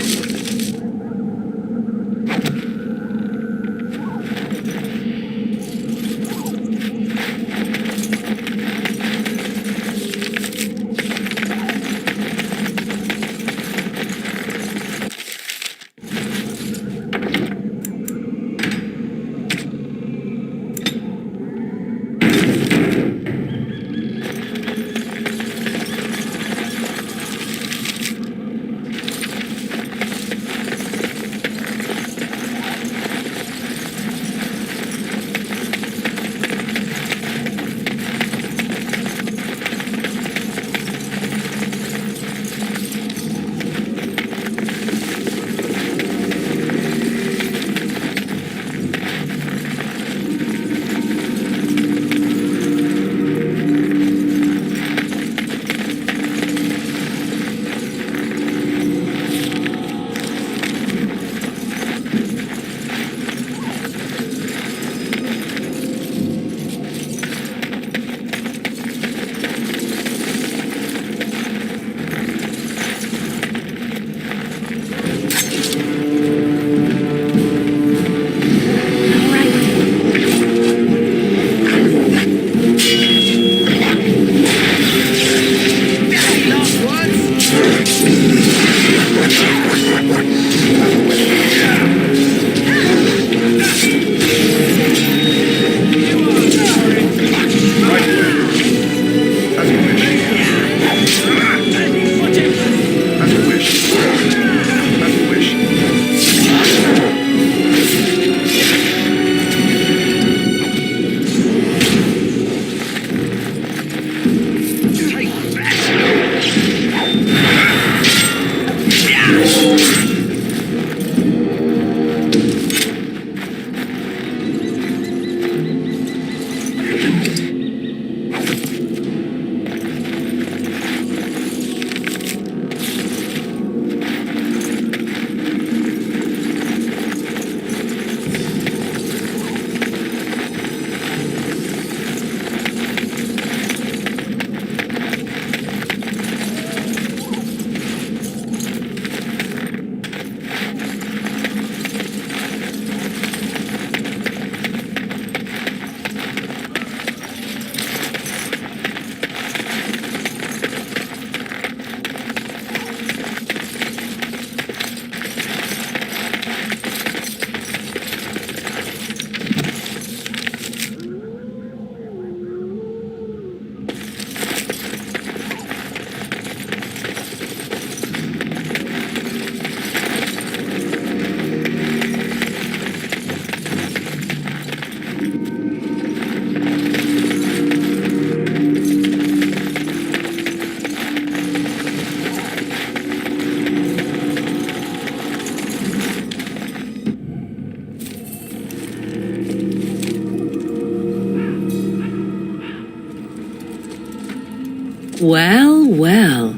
Well, well.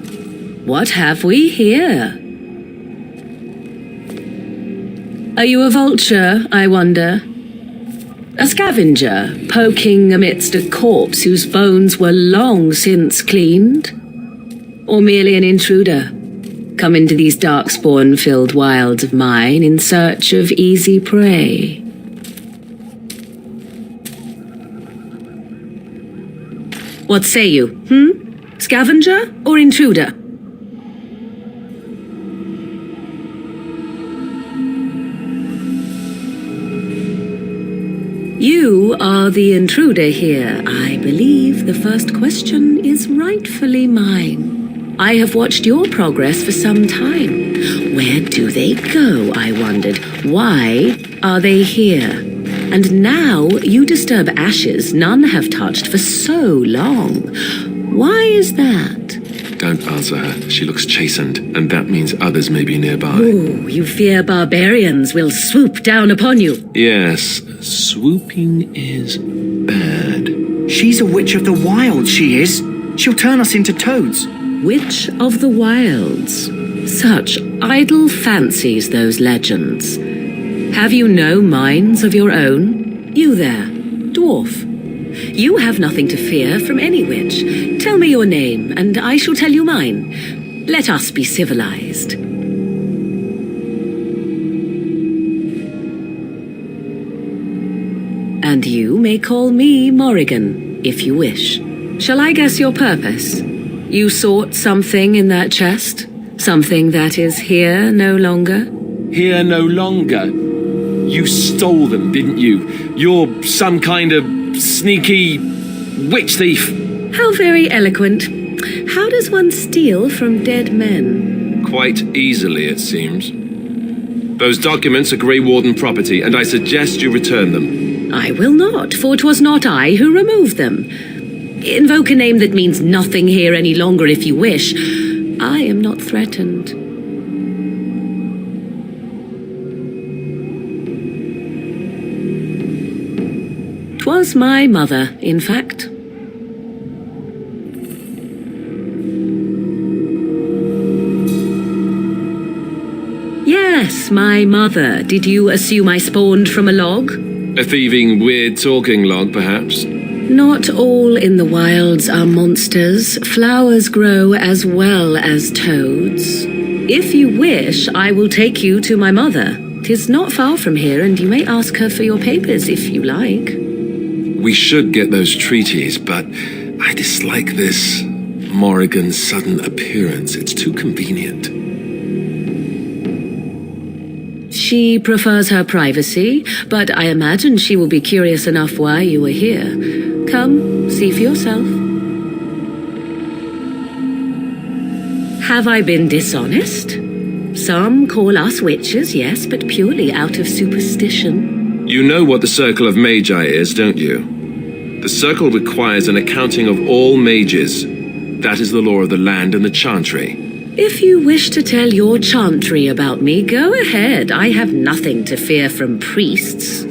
What have we here? Are you a vulture, I wonder? A scavenger, poking amidst a corpse whose bones were long since cleaned? Or merely an intruder, come into these darkspawn-filled wilds of mine in search of easy prey? What say you, Scavenger or intruder? You are the intruder here. I believe the first question is rightfully mine. I have watched your progress for some time. Where do they go, I wondered? Why are they here? And now you disturb ashes none have touched for so long. Why is that? Don't answer her. She looks chastened, and that means others may be nearby. Oh, you fear barbarians will swoop down upon you. Yes, swooping is bad. She's a witch of the wild, she is. She'll turn us into toads. Witch of the wilds. Such idle fancies, those legends. Have you no minds of your own? You there, dwarf. You have nothing to fear from any witch. Tell me your name, and I shall tell you mine. Let us be civilized. And you may call me Morrigan, if you wish. Shall I guess your purpose? You sought something in that chest? Something that is here no longer? Here no longer? You stole them, didn't you? You're some kind of sneaky witch thief. How very eloquent. How does one steal from dead men? Quite easily, it seems. Those documents are Grey Warden property, and I suggest you return them. I will not, for 'twas not I who removed them. Invoke a name that means nothing here any longer if you wish. I am not threatened. 'Twas my mother, in fact. Yes, my mother. Did you assume I spawned from a log? A thieving, weird-talking log, perhaps? Not all in the wilds are monsters. Flowers grow as well as toads. If you wish, I will take you to my mother. 'Tis not far from here, and you may ask her for your papers if you like. We should get those treaties, but I dislike this Morrigan's sudden appearance. It's too convenient. She prefers her privacy, but I imagine she will be curious enough why you are here. Come, see for yourself. Have I been dishonest? Some call us witches, yes, but purely out of superstition. You know what the Circle of Magi is, don't you? The Circle requires an accounting of all mages. That is the law of the land and the Chantry. If you wish to tell your chantry about me, go ahead. I have nothing to fear from priests.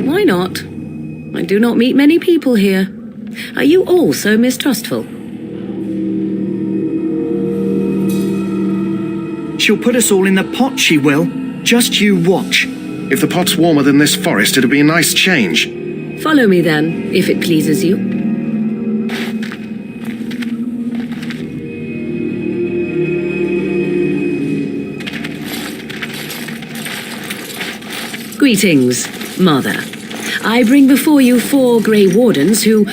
Why not? I do not meet many people here. Are you all so mistrustful? She'll put us all in the pot, she will. Just you watch. If the pot's warmer than this forest, it'd be a nice change. Follow me then, if it pleases you. Greetings, Mother. I bring before you 4 Grey Wardens who...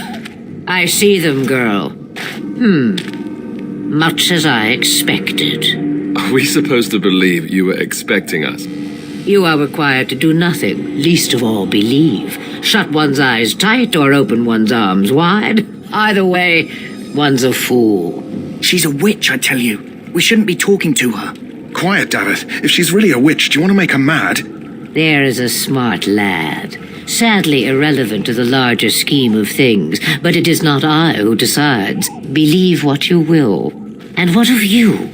I see them, girl. Much as I expected. Are we supposed to believe you were expecting us? You are required to do nothing, least of all believe. Shut one's eyes tight or open one's arms wide. Either way, one's a fool. She's a witch, I tell you. We shouldn't be talking to her. Quiet, Davith. If she's really a witch, do you want to make her mad? There is a smart lad. Sadly irrelevant to the larger scheme of things, but it is not I who decides. Believe what you will. And what of you?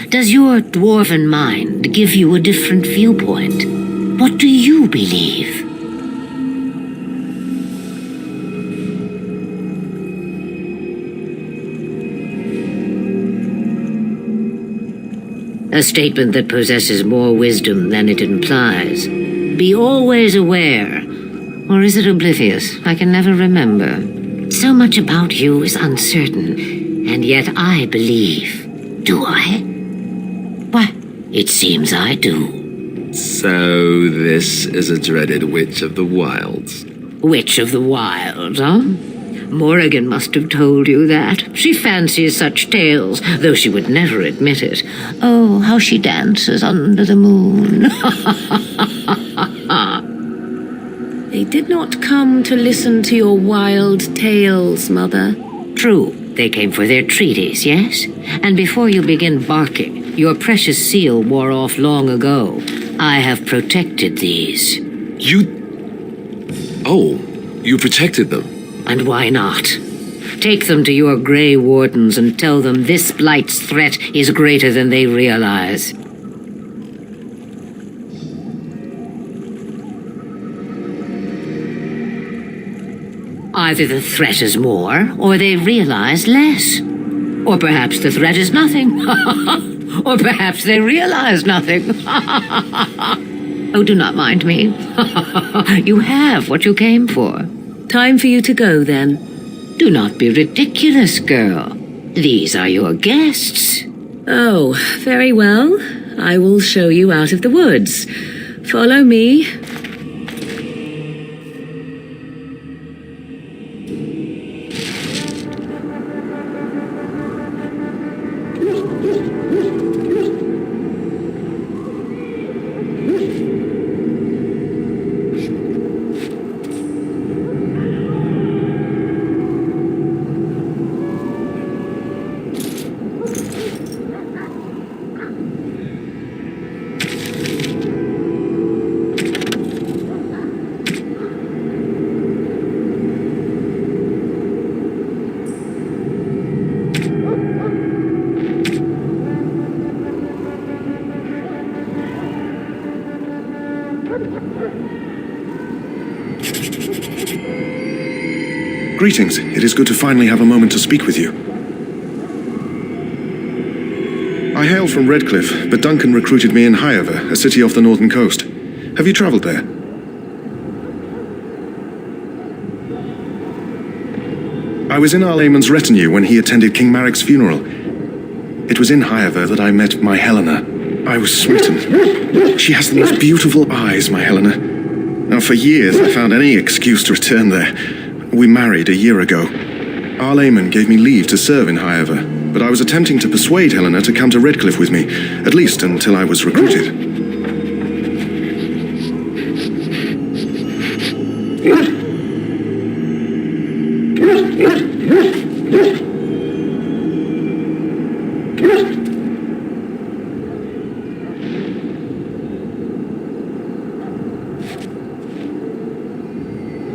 Does your dwarven mind give you a different viewpoint? What do you believe? A statement that possesses more wisdom than it implies. Be always aware. Or is it oblivious? I can never remember. So much about you is uncertain, and yet I believe. Do I? Why, it seems I do. So this is a dreaded Witch of the Wilds. Witch of the Wilds, huh? Morrigan must have told you that. She fancies such tales, though she would never admit it. Oh, how she dances under the moon. They did not come to listen to your wild tales, Mother. True, they came for their treaties, yes? And before you begin barking, your precious seal wore off long ago. I have protected these. Oh, you protected them? And why not? Take them to your Grey Wardens and tell them this Blight's threat is greater than they realize. Either the threat is more, or they realize less. Or perhaps the threat is nothing. Or perhaps they realize nothing. Oh, do not mind me. You have what you came for. Time for you to go, then. Do not be ridiculous, girl. These are your guests. Oh, very well. I will show you out of the woods. Follow me. Greetings. It is good to finally have a moment to speak with you. I hail from Redcliffe, but Duncan recruited me in Highover, a city off the northern coast. Have you travelled there? I was in Arlayman's retinue when he attended King Maric's funeral. It was in Highover that I met my Helena. I was smitten. She has the most beautiful eyes, my Helena. Now, for years I found any excuse to return there. We married a year ago. Arlayman gave me leave to serve in Highover, but I was attempting to persuade Helena to come to Redcliffe with me, at least until I was recruited.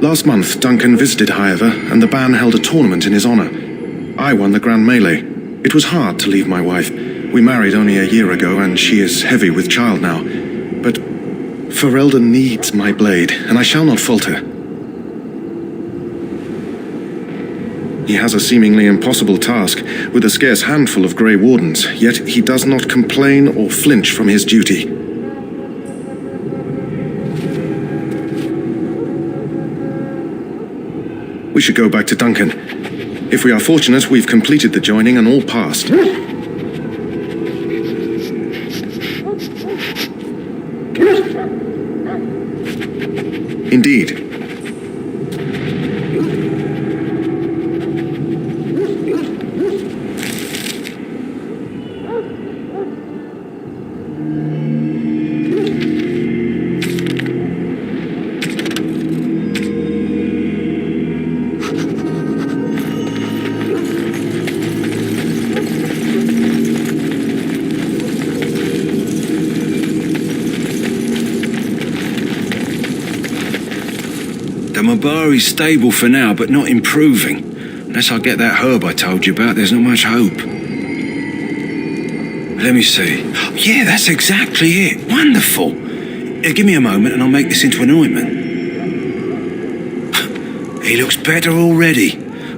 Last month, Duncan visited Highover, and the band held a tournament in his honor. I won the Grand Melee. It was hard to leave my wife. We married only a year ago, and she is heavy with child now. But Ferelden needs my blade, and I shall not falter. He has a seemingly impossible task, with a scarce handful of Grey Wardens, yet he does not complain or flinch from his duty. We should go back to Duncan. If we are fortunate, we've completed the joining and all passed. Indeed. The Mabari's stable for now, but not improving. Unless I get that herb I told you about, there's not much hope. Let me see. Yeah, that's exactly it. Wonderful. Give me a moment and I'll make this into an ointment. He looks better already.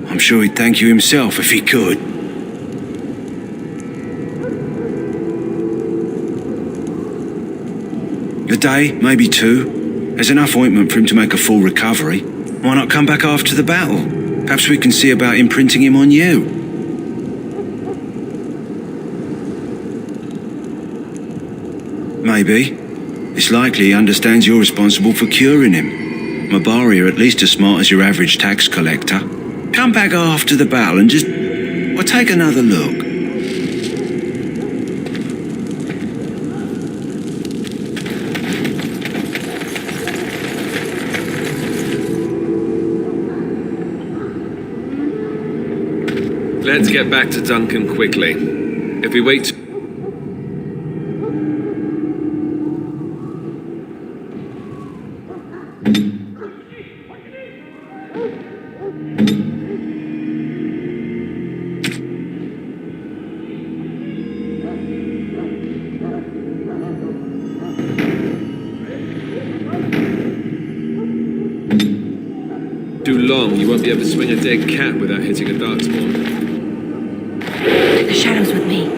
I'm sure he'd thank you himself if he could. A day, maybe 2. There's enough ointment for him to make a full recovery. Why not come back after the battle? Perhaps we can see about imprinting him on you. Maybe. It's likely he understands you're responsible for curing him. Mabari are at least as smart as your average tax collector. Come back after the battle and just... well, take another look. Let's get back to Duncan quickly. If we wait... too long, you won't be able to swing a dead cat without hitting a darkspawn. The shadows with me.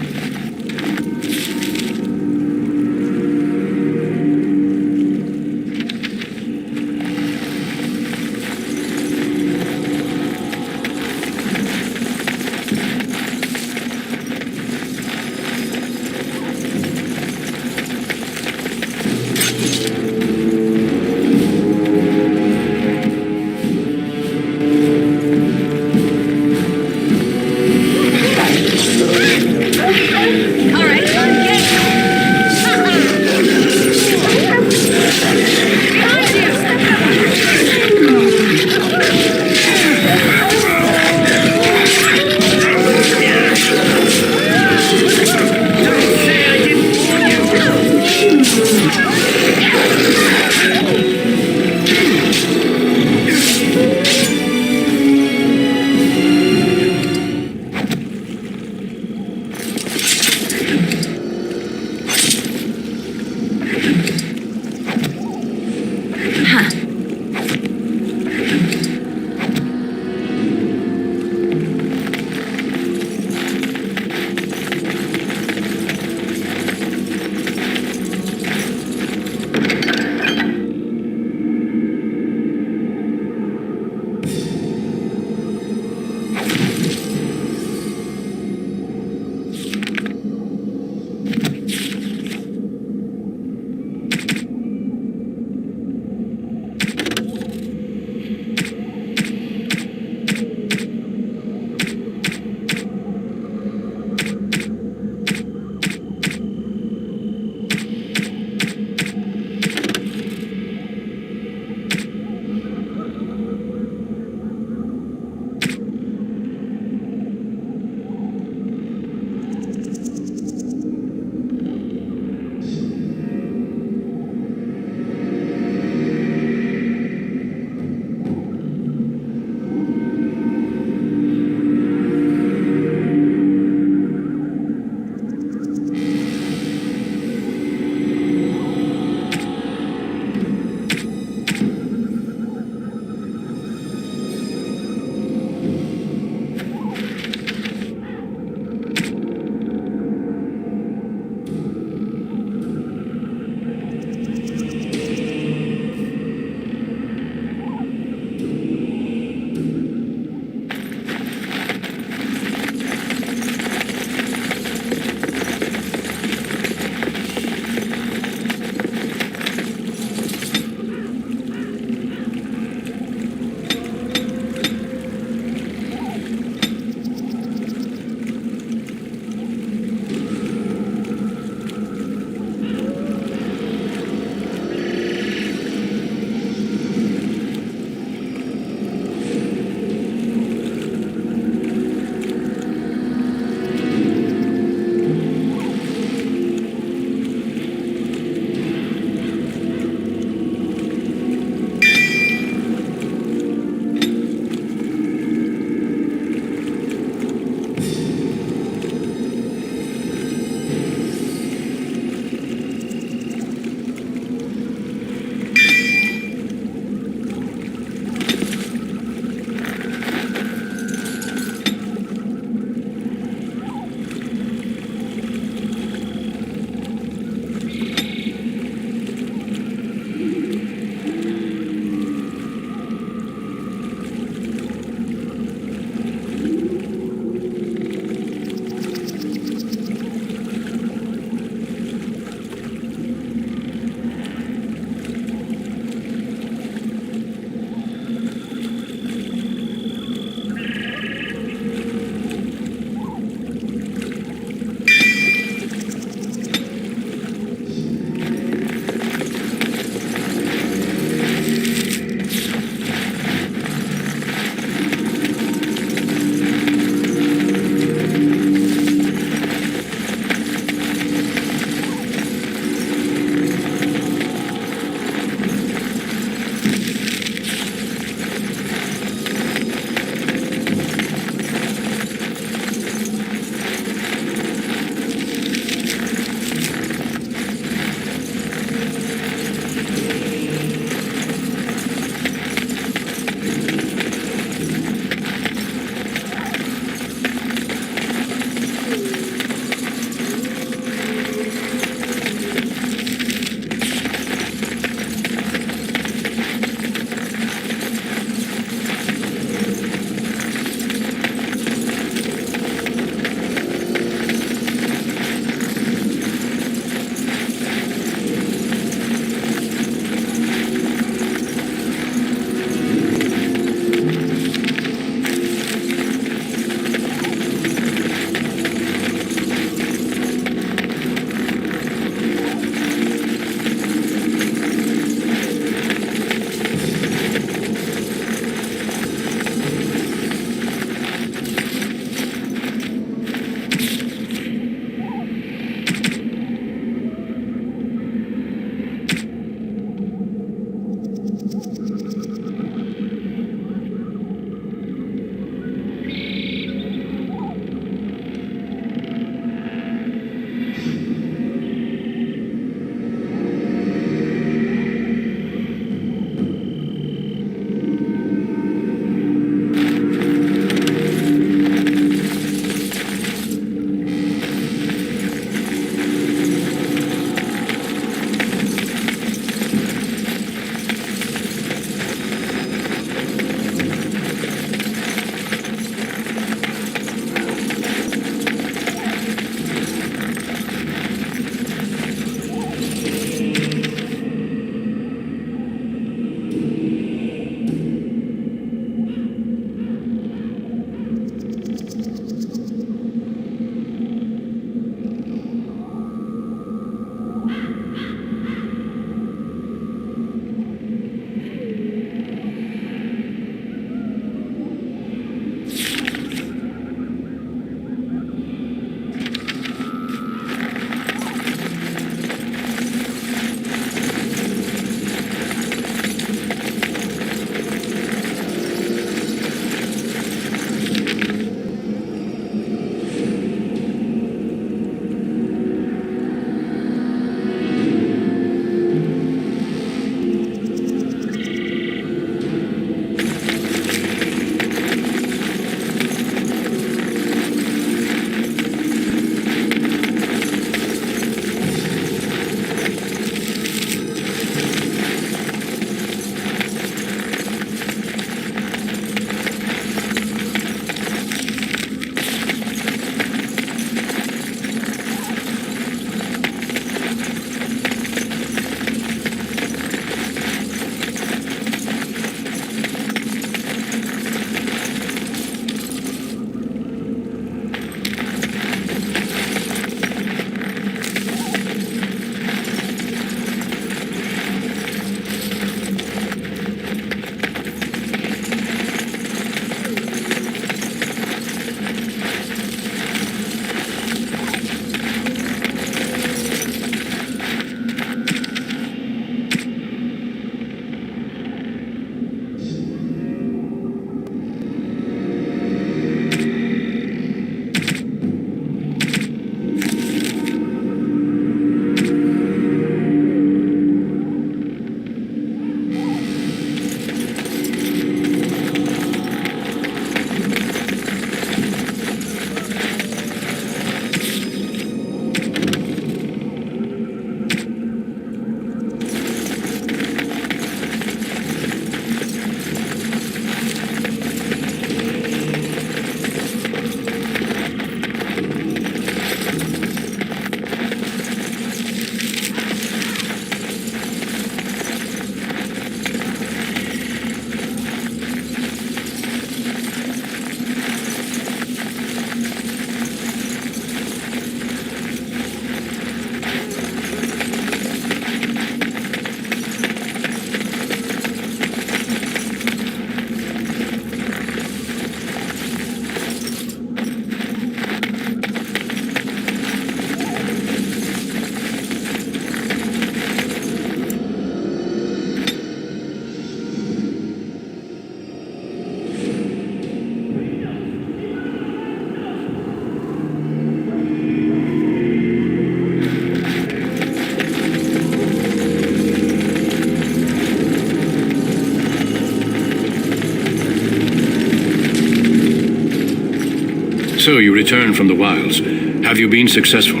So you returned from the wilds. Have you been successful?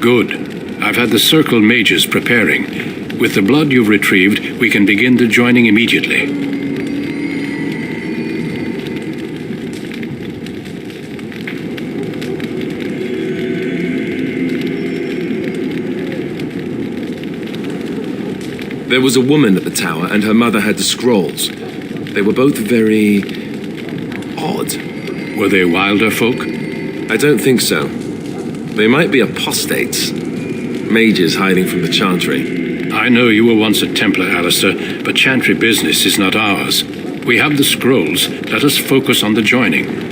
Good. I've had the Circle mages preparing. With the blood you've retrieved, we can begin the joining immediately. There was a woman at the tower, and her mother had the scrolls. They were both very odd. Were they wilder folk? I don't think so. They might be apostates. Mages hiding from the Chantry. I know you were once a Templar, Alistair, but Chantry business is not ours. We have the scrolls. Let us focus on the joining.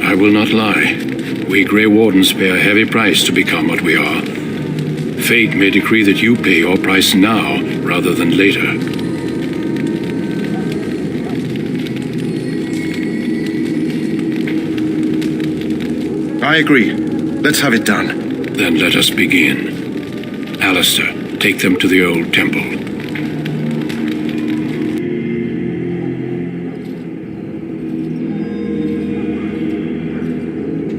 I will not lie. We Grey Wardens pay a heavy price to become what we are. Fate may decree that you pay your price now rather than later. I agree. Let's have it done. Then let us begin. Alistair, take them to the old temple.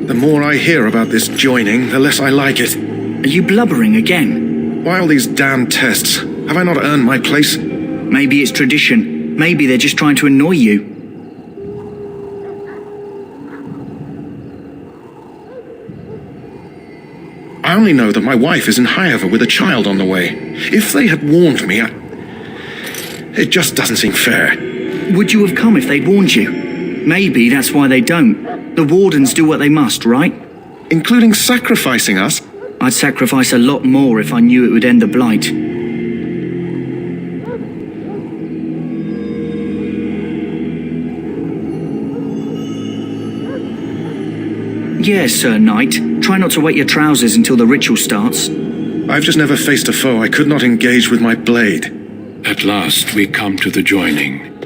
The more I hear about this joining, the less I like it. Are you blubbering again? Why all these damn tests? Have I not earned my place? Maybe it's tradition. Maybe they're just trying to annoy you. I only know that my wife is in Highover with a child on the way. If they had warned me, it just doesn't seem fair. Would you have come if they'd warned you? Maybe that's why they don't. The Wardens do what they must, right? Including sacrificing us? I'd sacrifice a lot more if I knew it would end the Blight. Yes, Sir Knight. Try not to wet your trousers until the ritual starts. I've just never faced a foe I could not engage with my blade. At last we come to the joining.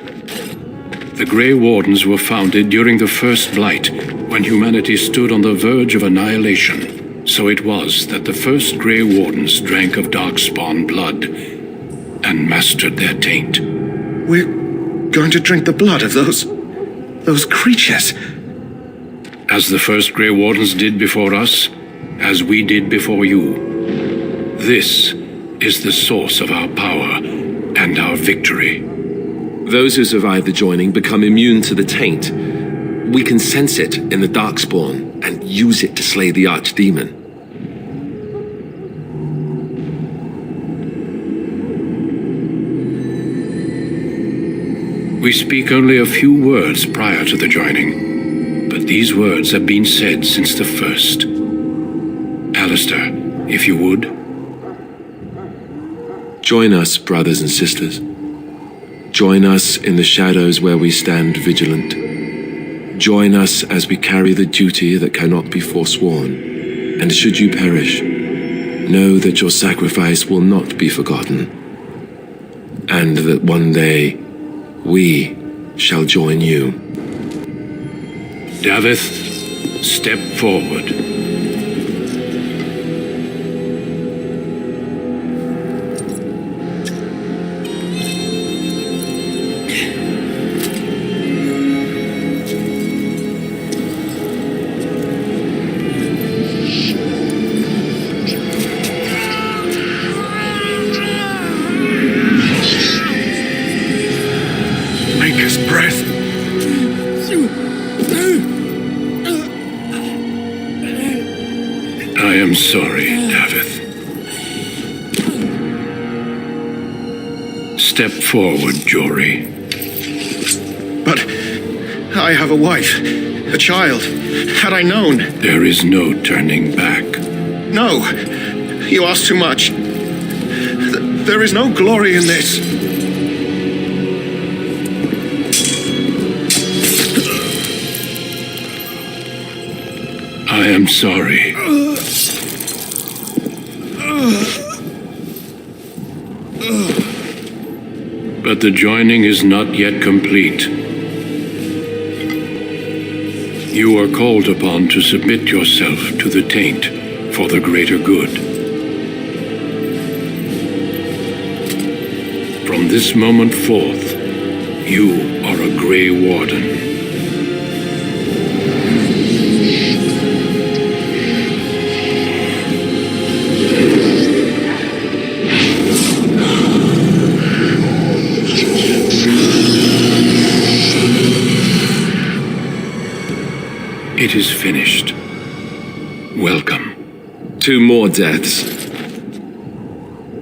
The Grey Wardens were founded during the First Blight, when humanity stood on the verge of annihilation. So it was that the first Grey Wardens drank of Darkspawn blood and mastered their taint. We're going to drink the blood of those creatures. As the first Grey Wardens did before us, as we did before you. This is the source of our power and our victory. Those who survive the joining become immune to the taint. We can sense it in the Darkspawn and use it to slay the Archdemon. We speak only a few words prior to the joining. But these words have been said since the first. Alistair, if you would. Join us, brothers and sisters. Join us in the shadows where we stand vigilant. Join us as we carry the duty that cannot be forsworn. And should you perish, know that your sacrifice will not be forgotten. And that one day, we shall join you. Davith, step forward. Maker's breath. I am sorry, Davith. Step forward, Jory. But I have a wife, a child. Had I known... There is no turning back. No, you ask too much. There is no glory in this. I am sorry. But the joining is not yet complete. You are called upon to submit yourself to the taint for the greater good. From this moment forth, you are a Grey Warden. It is finished. Welcome. 2 more deaths.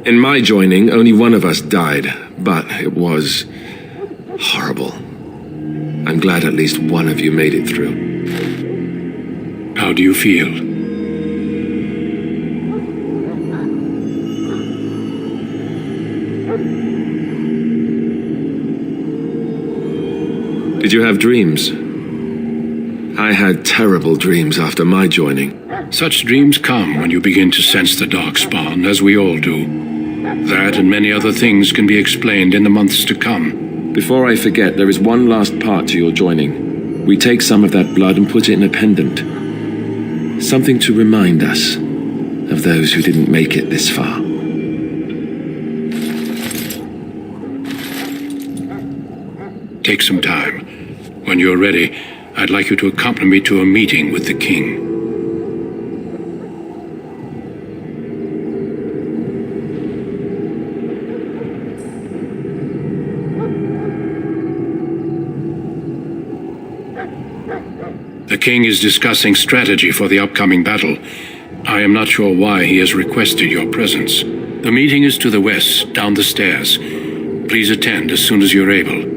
In my joining, only one of us died, but it was horrible. I'm glad at least one of you made it through. How do you feel? Did you have dreams? I had terrible dreams after my joining. Such dreams come when you begin to sense the Darkspawn, as we all do. That and many other things can be explained in the months to come. Before I forget, there is one last part to your joining. We take some of that blood and put it in a pendant. Something to remind us of those who didn't make it this far. Take some time. When you're ready, I'd like you to accompany me to a meeting with the king. The king is discussing strategy for the upcoming battle. I am not sure why he has requested your presence. The meeting is to the west, down the stairs. Please attend as soon as you're able.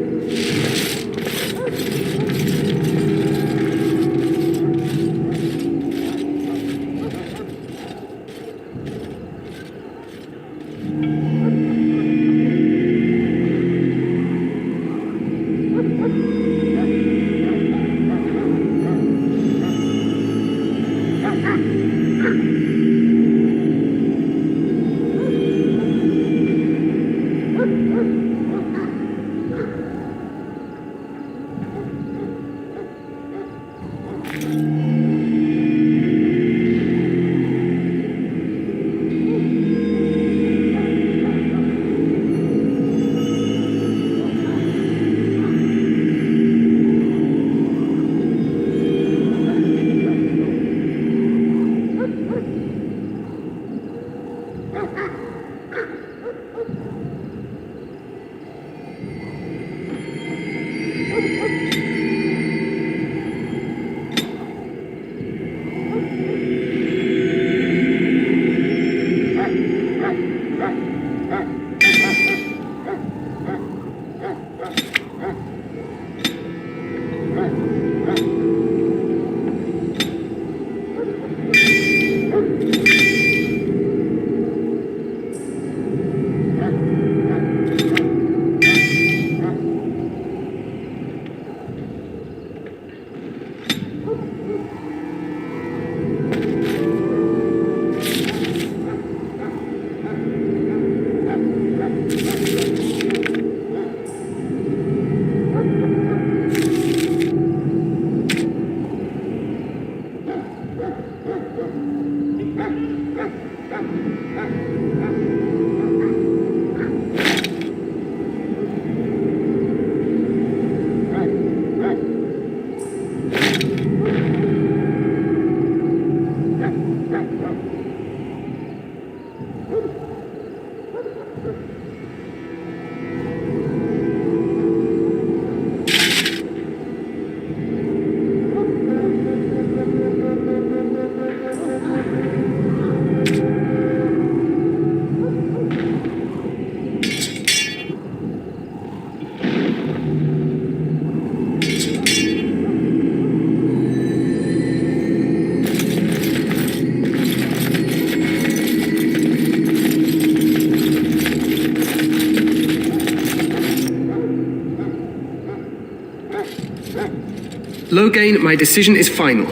Loghain, my decision is final.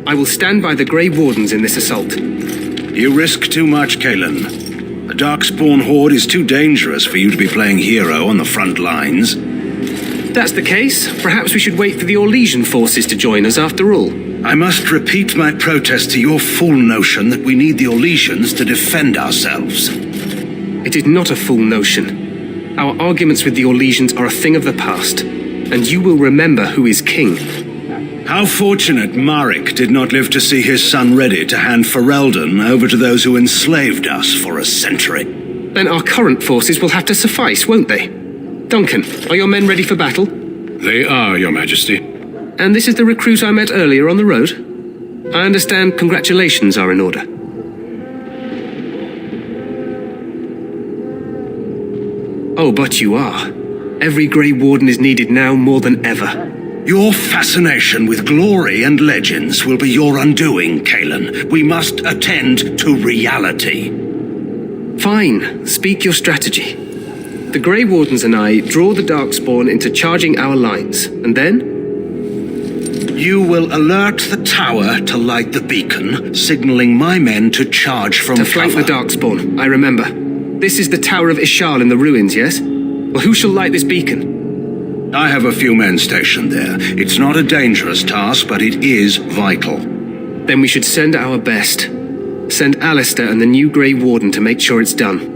I will stand by the Grey Wardens in this assault. You risk too much, Kalen. The Darkspawn Horde is too dangerous for you to be playing hero on the front lines. That's the case. Perhaps we should wait for the Orlesian forces to join us after all. I must repeat my protest to your fool notion that we need the Orlesians to defend ourselves. It is not a fool notion. Our arguments with the Orlesians are a thing of the past, and you will remember who is king. How fortunate Marek did not live to see his son ready to hand Ferelden over to those who enslaved us for a century. Then our current forces will have to suffice, won't they? Duncan, are your men ready for battle? They are, Your Majesty. And this is the recruit I met earlier on the road? I understand congratulations are in order. Oh, but you are. Every Grey Warden is needed now more than ever. Your fascination with glory and legends will be your undoing, Kalen. We must attend to reality. Fine, speak your strategy. The Grey Wardens and I draw the Darkspawn into charging our lines, and then? You will alert the tower to light the beacon, signaling my men to charge from cover. To flank the Darkspawn, I remember. This is the Tower of Ishal in the ruins, yes? Well, who shall light this beacon? I have a few men stationed there. It's not a dangerous task, but it is vital. Then we should send our best. Send Alistair and the new Grey Warden to make sure it's done.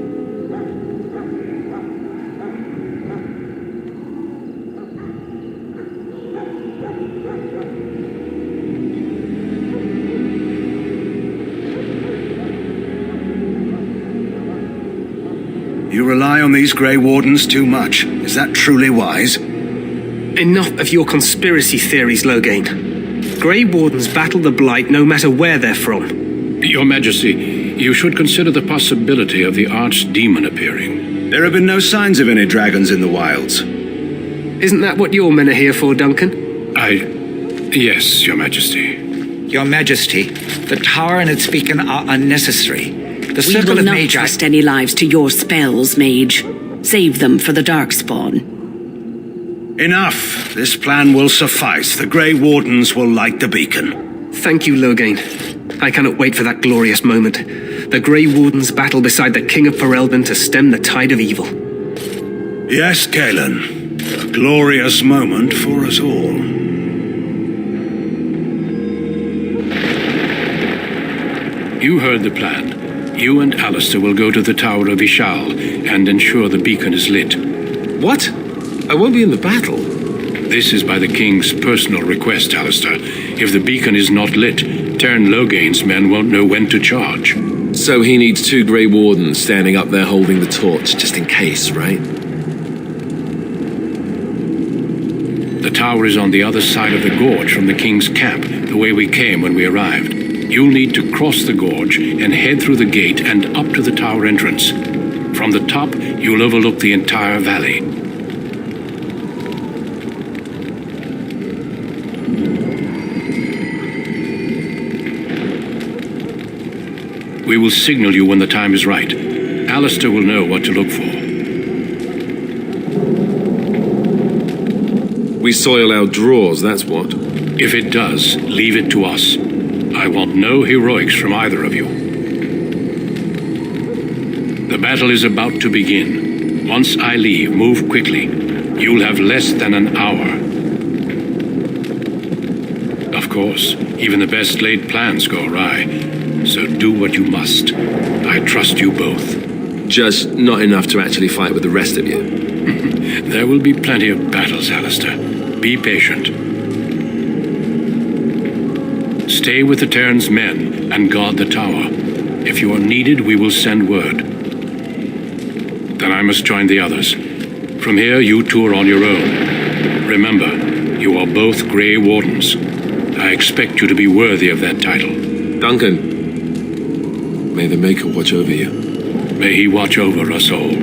You rely on these Grey Wardens too much. Is that truly wise? Enough of your conspiracy theories, Loghain. Grey Wardens battle the Blight no matter where they're from. Your Majesty, you should consider the possibility of the archdemon appearing. There have been no signs of any dragons in the wilds. Isn't that what your men are here for, Duncan? Yes, Your Majesty. Your Majesty, the tower and its beacon are unnecessary. The We circle will of not Magi... trust any lives to your spells, mage. Save them for the Darkspawn. Enough. This plan will suffice. The Grey Wardens will light the beacon. Thank you, Loghain. I cannot wait for that glorious moment. The Grey Wardens battle beside the King of Ferelden to stem the tide of evil. Yes, Galen. A glorious moment for us all. You heard the plan. You and Alistair will go to the Tower of Ishal and ensure the beacon is lit. What? I won't be in the battle. This is by the King's personal request, Alistair. If the beacon is not lit, Tern Loghain's men won't know when to charge. So he needs 2 Grey Wardens standing up there holding the torch, just in case, right? The tower is on the other side of the gorge from the King's camp, the way we came when we arrived. You'll need to cross the gorge and head through the gate and up to the tower entrance. From the top, you'll overlook the entire valley. We will signal you when the time is right. Alistair will know what to look for. We soil our drawers, that's what. If it does, leave it to us. I want no heroics from either of you. The battle is about to begin. Once I leave, move quickly. You'll have less than an hour. Of course, even the best laid plans go awry. So do what you must. I trust you both. Just not enough to actually fight with the rest of you. There will be plenty of battles, Alistair. Be patient. Stay with the Terran's men and guard the tower. If you are needed, we will send word. Then I must join the others. From here, you two are on your own. Remember, you are both Grey Wardens. I expect you to be worthy of that title. Duncan, may the Maker watch over you. May he watch over us all.